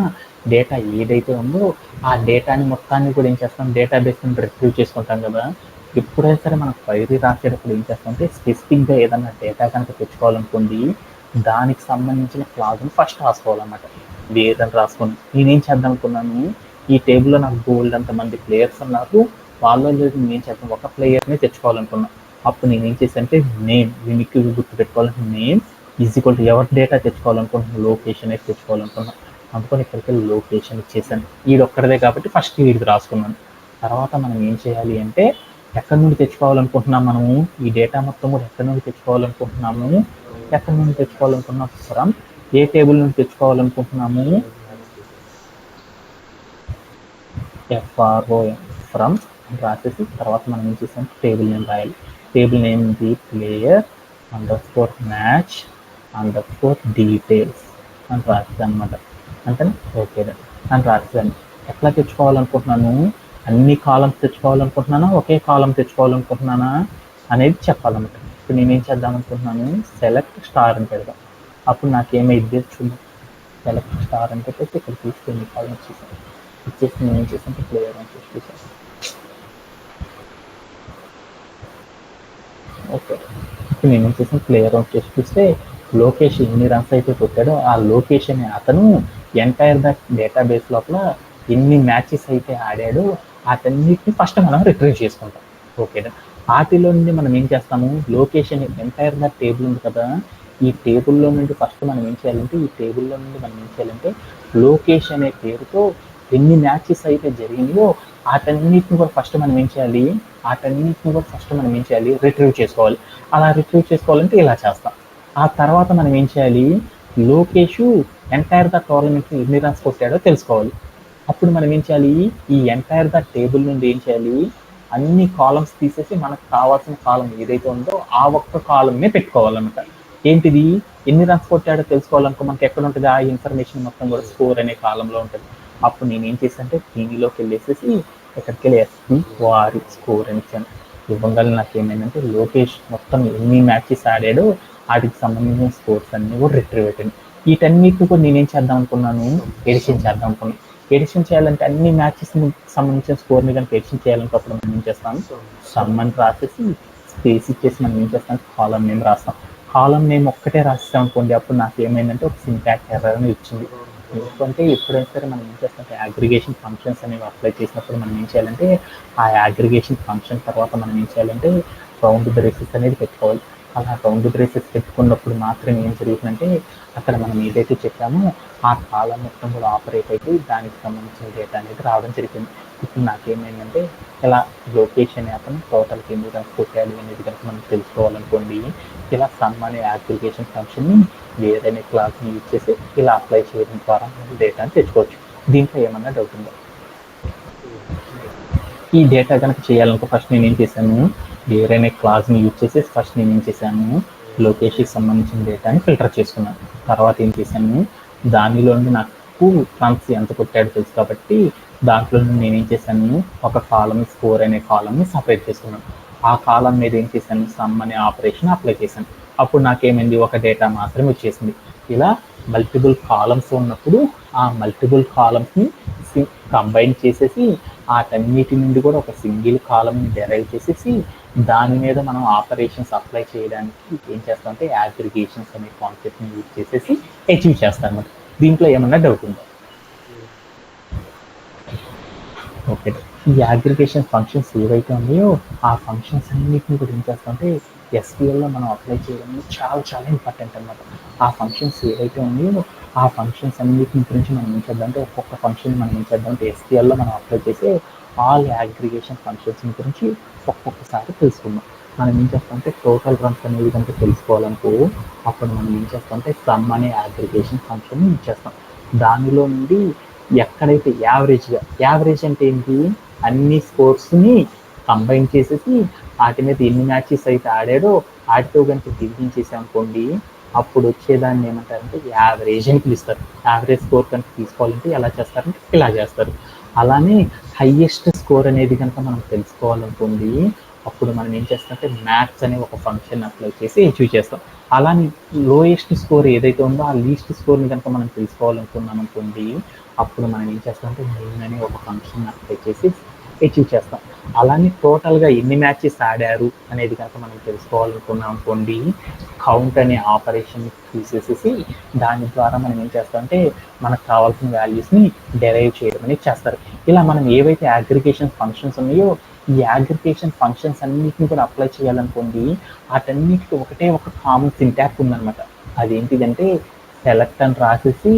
డేటా ఏదైతే ఉందో ఆ డేటాని మొత్తాన్ని కూడా ఏం చేస్తాం డేటాబేస్ నుండి రిట్రీవ్ చేసుకుంటాం కదా. ఎప్పుడైనా సరే మనం క్వైరీ రాసేటప్పుడు ఏం చేస్తామంటే స్పెసిఫిక్గా ఏదన్నా డేటా కనుక తెచ్చుకోవాలనుకోండి, దానికి సంబంధించిన క్లాజ్ని ఫస్ట్ రాసుకోవాలన్నమాట. వేరని రాసుకొని నేనేం చేద్దాం అనుకున్నాను, ఈ టేబుల్లో నాకు బోల్డ్ అంతమంది ప్లేయర్స్ ఉన్నారు, వాళ్ళలో నేను చేద్దాం ఒక ప్లేయర్ని తెచ్చుకోవాలనుకున్నాను. అప్పుడు నేనేం చేశానంటే నేమ్ దీనికి గుర్తుపెట్టుకోవాలంటే నేమ్ ఈజ్ ఈక్వల్ టు ఎవరి డేటా తెచ్చుకోవాలనుకుంటున్నాను లొకేషన్ అయితే తెచ్చుకోవాలనుకున్నాను. అందుకని ఇక్కడికి లొకేషన్ ఇచ్చేసాను. వీడు ఒక్కడదే కాబట్టి ఫస్ట్ వీడికి రాసుకున్నాను. తర్వాత మనం ఏం చేయాలి అంటే ఎక్కడి నుండి తెచ్చుకోవాలనుకుంటున్నాం మనము ఈ డేటా మొత్తం కూడా ఎక్కడి నుండి తెచ్చుకోవాలనుకుంటున్నాము ఎక్కడి నుండి తెచ్చుకోవాలనుకున్నాం ఫ్రమ్ ఏ టేబుల్ నుండి తెచ్చుకోవాలనుకుంటున్నాము FROM ఫ్రమ్ రాసేసి తర్వాత మనం ఏం చేసాం టేబుల్ నేమ్ రాయాలి. Table name the player underscore match underscore details అని రాసేది అనమాట. అంతేనా ఓకే అని రాసేదాన్ని. ఎట్లా తెచ్చుకోవాలనుకుంటున్నాను అన్ని కాలమ్స్ తెచ్చుకోవాలనుకుంటున్నానా ఒకే కాలం తెచ్చుకోవాలనుకుంటున్నానా అనేది చెప్పాలన్నమాట. ఇప్పుడు నేనేం చేద్దాం అనుకుంటున్నాను సెలెక్ట్ స్టార్ అని పెడదాం. అప్పుడు నాకేమైంది చూద్దాం. సెలెక్ట్ స్టార్ అని చెప్పేసి ఇక్కడ తీసుకుని కాలం వచ్చేసాను. ఇచ్చేసి నేను ఏం చేసాను ప్లేయర్ అని చేసి చూసాను. ఓకే, ఇప్పుడు నేను ఏం చేసాను ప్లేయర్ అని చేసి చూస్తే లోకేష్ ఎన్ని రన్స్ అయితే కొట్టాడో ఆ లొకేషన్ అతను ఎంటైర్ ద డేటాబేస్ లోపల ఎన్ని మ్యాచెస్ అయితే ఆడాడో వాటన్నిటిని ఫస్ట్ మనం రిట్రీవ్ చేసుకుంటాం. ఓకేనా, వాటిలో నుండి మనం ఏం చేస్తాము లొకేషన్ ఎంటైర్ ద టేబుల్ ఉంది కదా, ఈ టేబుల్లో నుండి ఫస్ట్ మనం ఏం చేయాలంటే ఈ టేబుల్లో నుండి మనం ఏం చేయాలంటే లోకేష్ అనే పేరుతో ఎన్ని మ్యాచెస్ అయితే జరిగినాయో వాటన్నిటిని కూడా ఫస్ట్ మనం ఏం చేయాలి రిట్రీవ్ చేసుకోవాలి. అలా రిట్రీవ్ చేసుకోవాలంటే ఇలా చేస్తాం. ఆ తర్వాత మనం ఏం చేయాలి లోకేష్ ఎంటైర్ ద టోర్నమెంట్ ఎన్ని రన్స్ కొట్టాడో తెలుసుకోవాలి. అప్పుడు మనం ఏం చేయాలి ఈ ఎంటైర్ ద టేబుల్ నుండి ఏం చేయాలి అన్ని కాలమ్స్ తీసేసి మనకు కావాల్సిన కాలం ఏదైతే ఉందో ఆ ఒక్క కాలంనే పెట్టుకోవాలన్నమాట. ఏంటిది ఎన్ని రన్స్ కొట్టాడో తెలుసుకోవాలనుకో మనకి ఎక్కడ ఉంటుంది ఆ ఇన్ఫర్మేషన్ మొత్తం కూడా స్కోర్ అనే కాలంలో ఉంటుంది. అప్పుడు నేను ఏం చేశానంటే దీనిలోకి వెళ్ళేసేసి ఎక్కడికి వెళ్ళి ఎస్పీ వారి స్కోర్ అని ఇచ్చాను. ఇవ్వగల నాకు ఏమైందంటే లోకేష్ మొత్తం ఎన్ని మ్యాచెస్ ఆడాడో వాటికి సంబంధించిన స్కోర్స్ అన్ని కూడా రిట్రీవ్ అయిపోయింది. వీటన్నిటిని కూడా నేనేం చేద్దాం అనుకున్నాను ఎడిషన్ చేద్దాం అనుకున్నాను. ఎడిషన్ చేయాలంటే అన్ని మ్యాచెస్ సంబంధించిన స్కోర్ని కనుక ఎడిషన్ చేయాలంటే అప్పుడు మనం ఏం చేస్తాం సమ్ అని రాసేసి స్పేస్ ఇచ్చేసి మనం ఏం చేస్తాం కాలం నేమ్ రాస్తాం. కాలం నేమ్ ఒక్కటే రాస్తాం అనుకోండి అప్పుడు నాకు ఏమైందంటే ఒక సింటాక్స్ ఎర్రర్ అని వచ్చింది. ఎందుకంటే ఎప్పుడైనా సరే మనం ఏం చేస్తామంటే అగ్రిగేషన్ ఫంక్షన్స్ అనేవి అప్లై చేసినప్పుడు మనం ఏం చేయాలంటే ఆ అగ్రిగేషన్ ఫంక్షన్ తర్వాత మనం ఏం చేయాలంటే రౌండ్ బ్రేసెస్ అనేది పెట్టుకోవాలి. అలా రౌండ్ బ్రేసెస్ పెట్టుకున్నప్పుడు మాత్రం ఏం జరుగుతుందంటే అక్కడ మనం ఏదైతే చెప్పామో ఆ కాలం మొత్తం కూడా ఆపరేట్ అయితే దానికి సంబంధించిన డేటా అనేది రావడం జరిగింది. ఇప్పుడు నాకేమైందంటే ఇలా లొకేషన్ అతను టోటల్కి ఎన్ని రన్స్ కొట్టాలి అనేది కనుక మనం తెలుసుకోవాలనుకోండి ఇలా సమ్ అనే అగ్రిగేషన్ ఫంక్షన్ని వేరే క్లాస్ని యూజ్ చేసి ఇలా అప్లై చేయడం ద్వారా మనం డేటాని తెచ్చుకోవచ్చు. దీంట్లో ఏమన్నా డౌట్ ఉందా? ఈ డేటా కనుక చేయాలనుకో ఫస్ట్ నేను ఏం చేశాను వేరే క్లాస్ని యూజ్ చేసి ఫస్ట్ నేను ఏం చేశాను లొకేషన్కి సంబంధించిన డేటాని ఫిల్టర్ చేసుకున్నాను. తర్వాత ఏం చేశాను దానిలో నుండి నాకు రన్స్ ఎంత కొట్టాడో తెలుసు కాబట్టి దాంట్లో నుండి నేనేం చేశాను ఒక కాలం స్కోర్ అనే కాలంని సపరేట్ చేసుకున్నాను. ఆ కాలం మీద ఏం చేశాను సమ్ అనే ఆపరేషన్ అప్లై చేశాను. అప్పుడు నాకేమైంది ఒక డేటా మాత్రమే వచ్చేసింది. ఇలా మల్టిపుల్ కాలమ్స్ ఉన్నప్పుడు ఆ మల్టిపుల్ కాలమ్స్ని కంబైన్ చేసేసి వాటన్నిటి నుండి కూడా ఒక సింగిల్ కాలంని డెరైవ్ చేసేసి దాని మీద మనం ఆపరేషన్స్ అప్లై చేయడానికి ఏం చేస్తామంటే అగ్రిగేషన్స్ అనే కాన్సెప్ట్ని యూజ్ చేసేసి అచీవ్ చేస్తాం. దీంట్లో ఏమన్నా డౌట్ ఉందా? ఓకే, ఈ అగ్రిగేషన్ ఫంక్షన్స్ ఏవైతే ఉన్నాయో ఆ ఫంక్షన్స్ అన్నిటిని కూడా ఏం చేస్తామంటే ఎస్క్యూఎల్లో మనం అప్లై చేయడం చాలా చాలా ఇంపార్టెంట్ అనమాట. ఆ ఫంక్షన్స్ ఏవైతే ఉన్నాయో ఆ ఫంక్షన్స్ అన్నిటిని గురించి మనం ఏం చేద్దామంటే ఒక్కొక్క ఫంక్షన్ మనం ఏం చేద్దామంటే ఎస్క్యూఎల్లో మనం అప్లై చేసే ఆల్ అగ్రిగేషన్ ఫంక్షన్స్ గురించి ఒక్కొక్కసారి తెలుసుకుందాం. మనం ఏం చేస్తామంటే టోటల్ రన్స్ అనేది కనుక తెలుసుకోవాలనుకో అప్పుడు మనం ఏం చేస్తామంటే సమ్ అనే అగ్రిగేషన్ ఫంక్షన్ యూజ్ చేస్తాం. దానిలో నుండి ఎక్కడైతే యావరేజ్ అంటే ఏంటి అన్ని స్కోర్స్ని కంబైన్ చేసేసి వాటి మీద ఎన్ని మ్యాచెస్ అయితే ఆడాడో వాటితో కనుక డివిజన్ చేసామనుకోండి అప్పుడు వచ్చేదాన్ని ఏమంటారంటే యావరేజ్ అని పిలుస్తారు. యావరేజ్ స్కోర్ కనుక తీసుకోవాలంటే ఎలా చేస్తారంటే ఇలా చేస్తారు. అలానే హైయెస్ట్ స్కోర్ అనేది కనుక మనం తెలుసుకోవాలనుకోండి అప్పుడు మనం ఏం చేస్తామంటే మ్యాథ్స్ అనే ఒక ఫంక్షన్ అప్లై చేసి అచీవ్ చేస్తాం. అలానే లోయెస్ట్ స్కోర్ ఏదైతే ఉందో ఆ లీస్ట్ స్కోర్ని కనుక మనం తెలుసుకోవాలనుకున్నాం అనుకోండి అప్పుడు మనం ఏం చేస్తామంటే మెయిన్ అనే ఒక ఫంక్షన్ అప్లై చేసి అచీవ్ చేస్తాం. అలానే టోటల్గా ఎన్ని మ్యాచెస్ ఆడారు అనేది కనుక మనం తెలుసుకోవాలనుకున్నాం అనుకోండి కౌంట్ అనే ఆపరేషన్ తీసేసేసి దాని ద్వారా మనం ఏం చేస్తామంటే మనకు కావాల్సిన వాల్యూస్ని డెరైవ్ చేయడం అనేది చేస్తారు. ఇలా మనం ఏవైతే అగ్రిగేషన్ ఫంక్షన్స్ ఉన్నాయో ఈ అగ్రిగేషన్ ఫంక్షన్స్ అన్నిటిని కూడా అప్లై చేయాలనుకోండి వాటన్నిటికీ ఒకటే ఒక కామన్ సింటాక్స్ ఉందన్నమాట. అదేంటిదంటే సెలెక్ట్ అని రాసేసి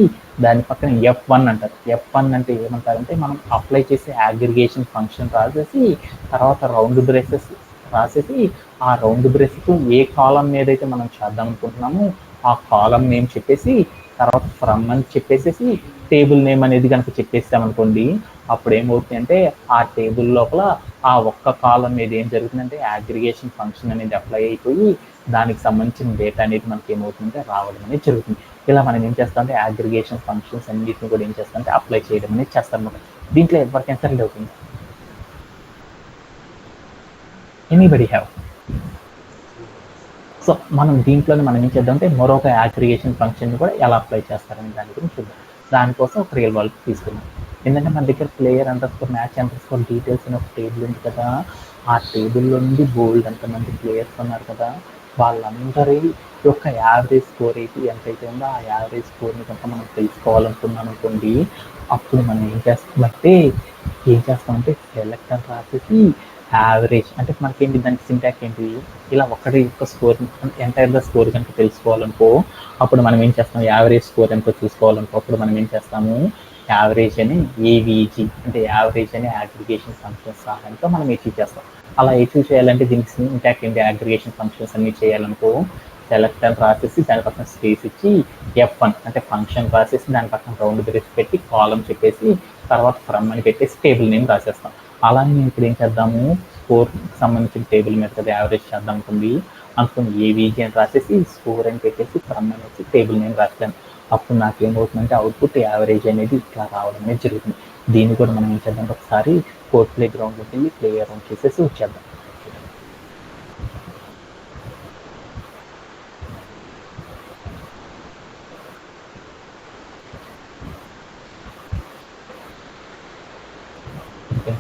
దాని పక్కన F1 అంటారు. F1 అంటే ఏమంటారంటే మనం అప్లై చేసే అగ్రిగేషన్ ఫంక్షన్ రాసేసి తర్వాత రౌండ్ బ్రేసెస్ రాసేసి ఆ రౌండ్ బ్రేసెస్ ఏ కాలం ఏదైతే మనం చేద్దాం అనుకుంటున్నామో ఆ కాలం నేమ్ చెప్పేసి తర్వాత ఫ్రమ్ అని చెప్పేసేసి టేబుల్ నేమ్ అనేది కనుక చెప్పేసామనుకోండి అప్పుడు ఏమవుతుంది అంటే ఆ టేబుల్ లోపల ఆ ఒక్క కాలం మీద ఏం జరుగుతుందంటే అగ్రిగేషన్ ఫంక్షన్ అనేది అప్లై అయిపోయి దానికి సంబంధించిన డేటా అనేది మనకి ఏమవుతుందంటే రావడం అనేది జరుగుతుంది. ఇలా మనం ఏం చేస్తామంటే అగ్రిగేషన్ ఫంక్షన్స్ అన్నిటిని కూడా ఏం చేస్తామంటే అప్లై చేయడం అనేది చేస్తాం. దీంట్లో ఎవరికైనా సరే డౌట్ ఉంది? Anybody have? సో మనం దీంట్లోనే మనం ఏం చేద్దామంటే మరొక అగ్రిగేషన్ ఫంక్షన్ కూడా ఎలా అప్లై చేస్తారని దాని గురించి చూద్దాం. దానికోసం ఒక రియల్ వరల్డ్ తీసుకుందాం. ఎందుకంటే మన దగ్గర ప్లేయర్ మ్యాచ్ డీటెయిల్స్ అని ఒక టేబుల్ ఉంది కదా, ఆ టేబుల్లో నుండి బోల్డ్ ఎంతమంది ప్లేయర్స్ ఉన్నారు కదా, వాళ్ళందరి యొక్క యావరేజ్ స్కోర్ ఎంతైతే ఉందో ఆ యావరేజ్ స్కోర్ని కనుక మనం తెలుసుకోవాలనుకున్నాం అనుకోండి, అప్పుడు మనం ఏం చేస్తామంటే సెలెక్ట్ అని రాసేసి యావరేజ్ అంటే మనకేంటి దానికి సింటాక్స్ ఏంటి, ఇలా ఒకటి యొక్క స్కోర్ ఎంటైర్ ద స్కోర్ కనుక తెలుసుకోవాలనుకో అప్పుడు మనం ఏం చేస్తాం, యావరేజ్ స్కోర్ ఎంతో చూసుకోవాలనుకో అప్పుడు మనం ఏం చేస్తాము, యావరేజ్ అని ఏవీజీ అంటే యావరేజ్ అని అగ్రిగేషన్ ఫంక్షన్స్ సహాయంతో మనం అచీవ్ చేస్తాం. అలా అచీవ్ చేయాలంటే దీనికి సింటాక్స్ ఏంటి, అగ్రిగేషన్ ఫంక్షన్స్ అన్ని చేయాలనుకో సెలెక్ట్ అని రాసేసి దాని పక్కన స్పేస్ ఇచ్చి F1 అంటే ఫంక్షన్ రాసేసి దాని పక్కన రౌండ్ బ్రేస్ పెట్టి కాలం చెప్పేసి తర్వాత ఫ్రమ్ అని పెట్టేసి టేబుల్ నేమ్ రాసేస్తాం. అలానే నేను ఇప్పుడు ఏం చేద్దాము, స్కోర్కి సంబంధించిన టేబుల్ మీద కదా యావరేజ్ చేద్దాం అనుకుని ఏవీజీ అని రాసేసి స్కోర్ అని పెట్టేసి ఫ్రమ్ అనేసి టేబుల్ నేమ్ రాస్తాను. అప్పుడు నాకు ఏమవుతుందంటే అవుట్పుట్ యావరేజ్ అనేది ఇట్లా రావడం అనేది జరుగుతుంది. దీన్ని కూడా మనం ఏం చేద్దాం, ఒకసారి కోడ్ ప్లే గ్రౌండ్లోకి వెళ్ళి ప్లే అరౌండ్ చేసేసి వచ్చేద్దాం.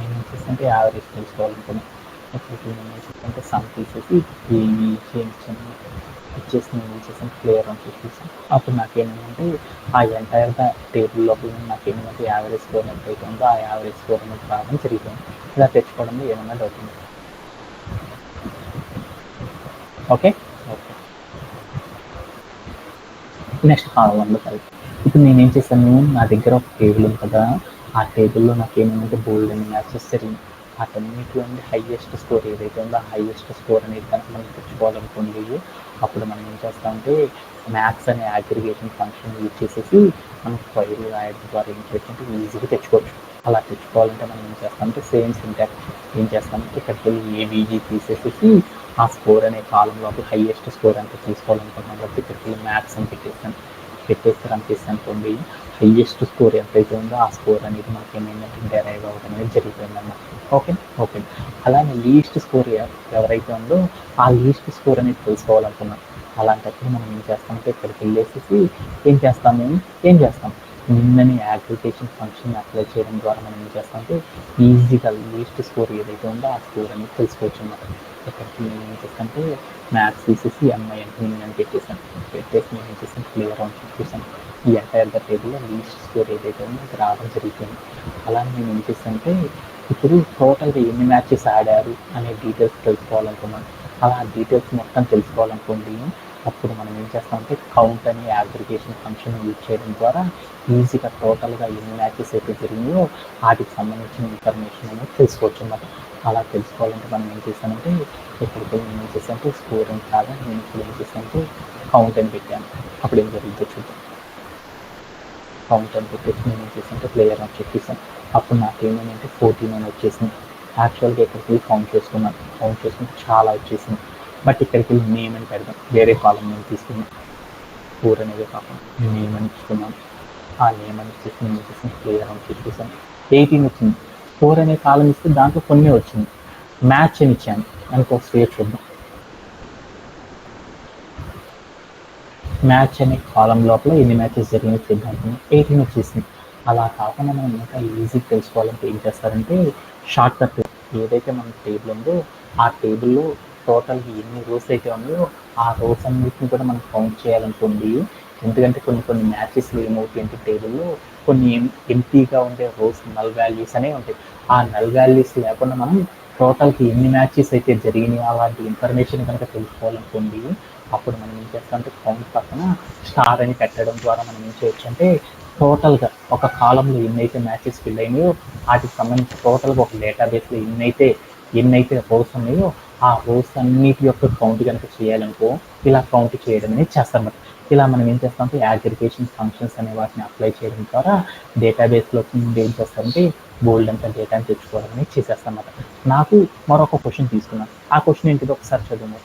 నేను వచ్చేసి యావరేజ్ తెలుసుకోవాలనుకున్నాను. ఇప్పుడు నేను వచ్చేసి సమ్ తీసేసి ఇచ్చేసి నేను వచ్చేసి ప్లేయర్ అని చూపిస్తాను. అప్పుడు నాకేంటంటే ఆ ఎంటైర్గా టేబుల్ లోపల నాకేంటంటే యావరేజ్ స్కోర్ ఎంత అయితే ఉందో ఆ యావరేజ్ స్కోర్ అనేది రావడం జరుగుతుంది. ఇలా తెచ్చుకోవడంలో ఏమన్నా డౌట్ ఉంది? ఓకే ఓకే నెక్స్ట్ కాలంలో కలిపి ఇప్పుడు నేను ఏం చేశాను, నా దగ్గర ఒక టేబుల్ ఉంది కదా, ఆ టేబుల్లో నాకు ఏమైందంటే బోల్డ్ అని మ్యాచెస్ జరిగింది. వాటన్నిటిలో నుండి హైయెస్ట్ స్కోర్ ఏదైతే ఉందో ఆ హైయెస్ట్ స్కోర్ అనేది కనుక మనం తెచ్చుకోవాలనుకోండి, అప్పుడు మనం ఏం చేస్తామంటే మ్యాథ్స్ అనే అగ్రిగేషన్ ఫంక్షన్ యూజ్ చేసేసి మనం క్వైరీ రాయడం ద్వారా ఏం చేయొచ్చు ఈజీగా తెచ్చుకోవచ్చు. అలా తెచ్చుకోవాలంటే మనం ఏం చేస్తామంటే సేమ్ సింటాక్స్ ఏం చేస్తామంటే ఇక్కడికి వెళ్ళి ఏవీజీ తీసేసి ఆ స్కోర్ అనే కాలం లోపల హైయెస్ట్ స్కోర్ ఎంత తీసుకోవాలనుకుంటున్నాం కాబట్టి ఇక్కడికి వెళ్ళి మ్యాథ్స్ అని పెట్టేసి రన్ చేసి అనుకోండి, హైయెస్ట్ స్కోర్ ఎంతైతే ఉందో ఆ స్కోర్ అనేది మనకి ఏమైందంటే డెరైవ్ అవ్వడం అనేది జరుగుతుందన్నమాట. ఓకే ఓకే అలానే లీస్ట్ స్కోర్ ఎవరైతే ఉందో ఆ లీస్ట్ స్కోర్ అనేది తెలుసుకోవాలనుకున్నాం. అలాంటప్పుడు మనం ఏం చేస్తామంటే ఇక్కడికి వెళ్ళేసి ఏం చేస్తాం నిన్నని అగ్రిగేషన్ ఫంక్షన్ అప్లై చేయడం ద్వారా మనం ఏం చేస్తామంటే ఈజీగా లీస్ట్ స్కోర్ ఏదైతే ఉందో ఆ స్కోర్ అనేది తెలుసుకోవచ్చు అన్నమాట. ఇక్కడికి నేను ఏం చేస్తానంటే మ్యాథ్స్ తీసేసి ఎంఐ అని పెట్టేసి నేను ఏం చేస్తాను ప్లే అరౌండ్ చూసాను. ఈ ఎంటైర్ టేబుల్లో లీస్ట్ స్కోర్ ఏదైతే ఉందో అది రావడం జరుగుతుంది. అలానే నేను ఏం చేస్తానంటే ఇప్పుడు టోటల్గా ఎన్ని మ్యాచెస్ ఆడారు అనే డీటెయిల్స్ తెలుసుకోవాలనుకున్నాను. అలా డీటెయిల్స్ మొత్తం తెలుసుకోవాలనుకోండి, అప్పుడు మనం ఏం చేస్తామంటే కౌంట్ అనే అగ్రిగేషన్ ఫంక్షన్ యూజ్ చేయడం ద్వారా ఈజీగా టోటల్గా ఎన్ని మ్యాచెస్ అయితే జరిగినాయో వాటికి సంబంధించిన ఇన్ఫర్మేషన్ అనేది తెలుసుకోవచ్చు అన్నమాట. అలా తెలుసుకోవాలంటే మనం ఏం చేస్తామంటే ఇక్కడికి నేను ఏం చేస్తానంటే స్కోర్ అని కాదా నేను ఇప్పుడు ఏం చేస్తానంటే కౌంట్ అని పెట్టాను. అప్పుడు ఏం జరుగుతుందో చూద్దాం. కౌంట్ అని పెట్టేసి నేను ఏం చేస్తానంటే ప్లేయర్ అని చెప్పేసాను. అప్పుడు నాకేమైందంటే 14 అని వచ్చేసింది. యాక్చువల్గా ఇక్కడికి వెళ్ళి కౌంట్ చేసుకుంటే చాలా వచ్చేసింది. బట్ ఇక్కడికి వెళ్ళి నేమ్ అని పెడదాం, వేరే కాలం నేను తీసుకున్నాను. 4 అనేది కాకుండా నేమ్ అని ఇస్తున్నాను. ఆ నేమ్ అని ఇచ్చేసి నేను చేసిన ప్లేయర్ అని చెప్పేసాను. 18 వచ్చింది. 4 అనే కాలం ఇస్తే దాంట్లో కొన్ని వచ్చింది. మ్యాచ్ అని ఇచ్చాను అనుకో, స్వేర్ చూద్దాం. మ్యాచ్ అనే కాలం లోపల ఎన్ని మ్యాచెస్ జరిగినాయో చూద్దాం. 18 వచ్చేసింది. అలా కాకుండా మనం ఇంకా ఈజీగా తెలుసుకోవాలంటే ఏం చేస్తారంటే షార్ట్ కట్ ఏదైతే మన టేబుల్ ఉందో ఆ టేబుల్లో టోటల్గా ఎన్ని రోస్ అయితే ఉన్నాయో ఆ రోస్ అన్నిటిని కూడా మనం కౌంట్ చేయాలనుకోండి. ఎందుకంటే కొన్ని మ్యాచెస్లో ఏమవుతాయంటే టేబుల్లో కొన్ని ఎంటీగా ఉండే రోస్ నల్ వాల్యూస్ అనేవి ఉంటాయి. ఆ నల్ వాల్యూస్ లేకుండా మనం టోటల్కి ఎన్ని మ్యాచెస్ అయితే జరిగినాయో అలాంటి ఇన్ఫర్మేషన్ కనుక తెలుసుకోవాలనుకోండి, అప్పుడు మనం ఏం చేస్తామంటే కౌంట్ పక్కన స్టార్ అని పెట్టడం ద్వారా మనం ఏం చేయొచ్చు అంటే టోటల్గా ఒక కాలంలో ఎన్నైతే మ్యాచెస్ ఫిల్ అయినాయో వాటికి సంబంధించి టోటల్గా ఒక డేటాబేస్లో ఎన్నైతే రోస్ ఉన్నాయో ఆ రోస్ అన్నిటి యొక్క కౌంట్ కనుక చేయాలనుకో ఇలా కౌంట్ చేయడం అనేది చేస్తామన్నమాట. ఇలా మనం ఏం చేస్తామంటే అగ్రిగేషన్ ఫంక్షన్స్ అనే వాటిని అప్లై చేయడం ద్వారా డేటాబేస్లోకి ముందు ఏం చేస్తామంటే బోల్డ్ అంత డేటాని తెచ్చుకోవడం అనేది చేసేస్తామన్నమాట. నాకు మరొక క్వశ్చన్ తీసుకున్నాను. ఆ క్వశ్చన్ ఏంటిదో ఒకసారి చదువు.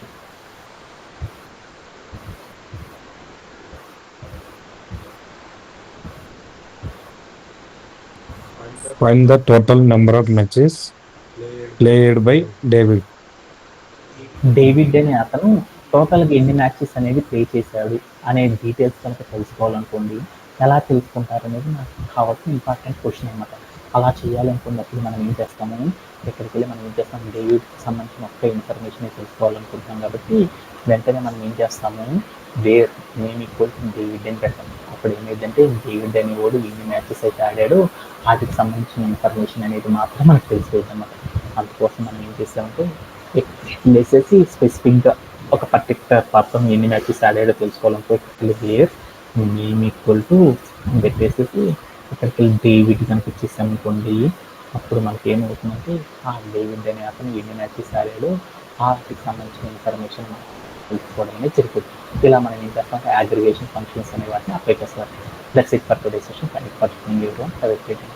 Find the total number of matches played by David. David అనే అతను టోటల్గా ఎన్ని మ్యాచెస్ అనేది ప్లే చేశాడు అనే డీటెయిల్స్ కనుక తెలుసుకోవాలనుకోండి, ఎలా తెలుసుకుంటారు అనేది నాకు కావాల్సిన ఇంపార్టెంట్ క్వశ్చన్ అనమాట. అలా చేయాలనుకున్నప్పుడు మనం ఏం చేస్తాము, ఇక్కడికి వెళ్ళి మనం ఏం చేస్తాం, డేవిడ్కి సంబంధించిన ఒక్క ఇన్ఫర్మేషన్ తెలుసుకోవాలనుకుంటున్నాం కాబట్టి వెంటనే మనం ఏం చేస్తాము, where name equal to David అని పెడతాం. అప్పుడు ఏమైందంటే డేవిడ్ అనేవాడు ఎన్ని మ్యాచెస్ అయితే ఆడాడో వాటికి సంబంధించిన ఇన్ఫర్మేషన్ అనేది మాత్రం మనకు తెలిసిపోయింది అన్నమాట. అందుకోసం మనం ఏం చేస్తామంటే వేసేసి స్పెసిఫిక్గా ఒక పర్టికులర్ పర్సన్ ఎన్ని మ్యాచెస్ ఆడాడో తెలుసుకోవాలనుకో వేర్ నేమ్ ఈక్వల్ టు పెట్టేసేసి ఇక్కడికి వెళ్ళి డేవిడ్ కనిపించేసామనుకోండి, అప్పుడు మనకి ఏమవుతుందంటే ఆ డేవిడ్ అనే అతను ఎన్ని మ్యాచెస్ ఆడాడో వాటికి సంబంధించిన ఇన్ఫర్మేషన్ మనం తెలుసుకోవడం అనేది జరుగుతుంది. ఇలా మనం ఏం చేస్తాం, అగ్రిగేషన్ ఫంక్షన్స్ అనే వాటిని అప్లై చేస్తారు. That's it for today session. Thank you for listening.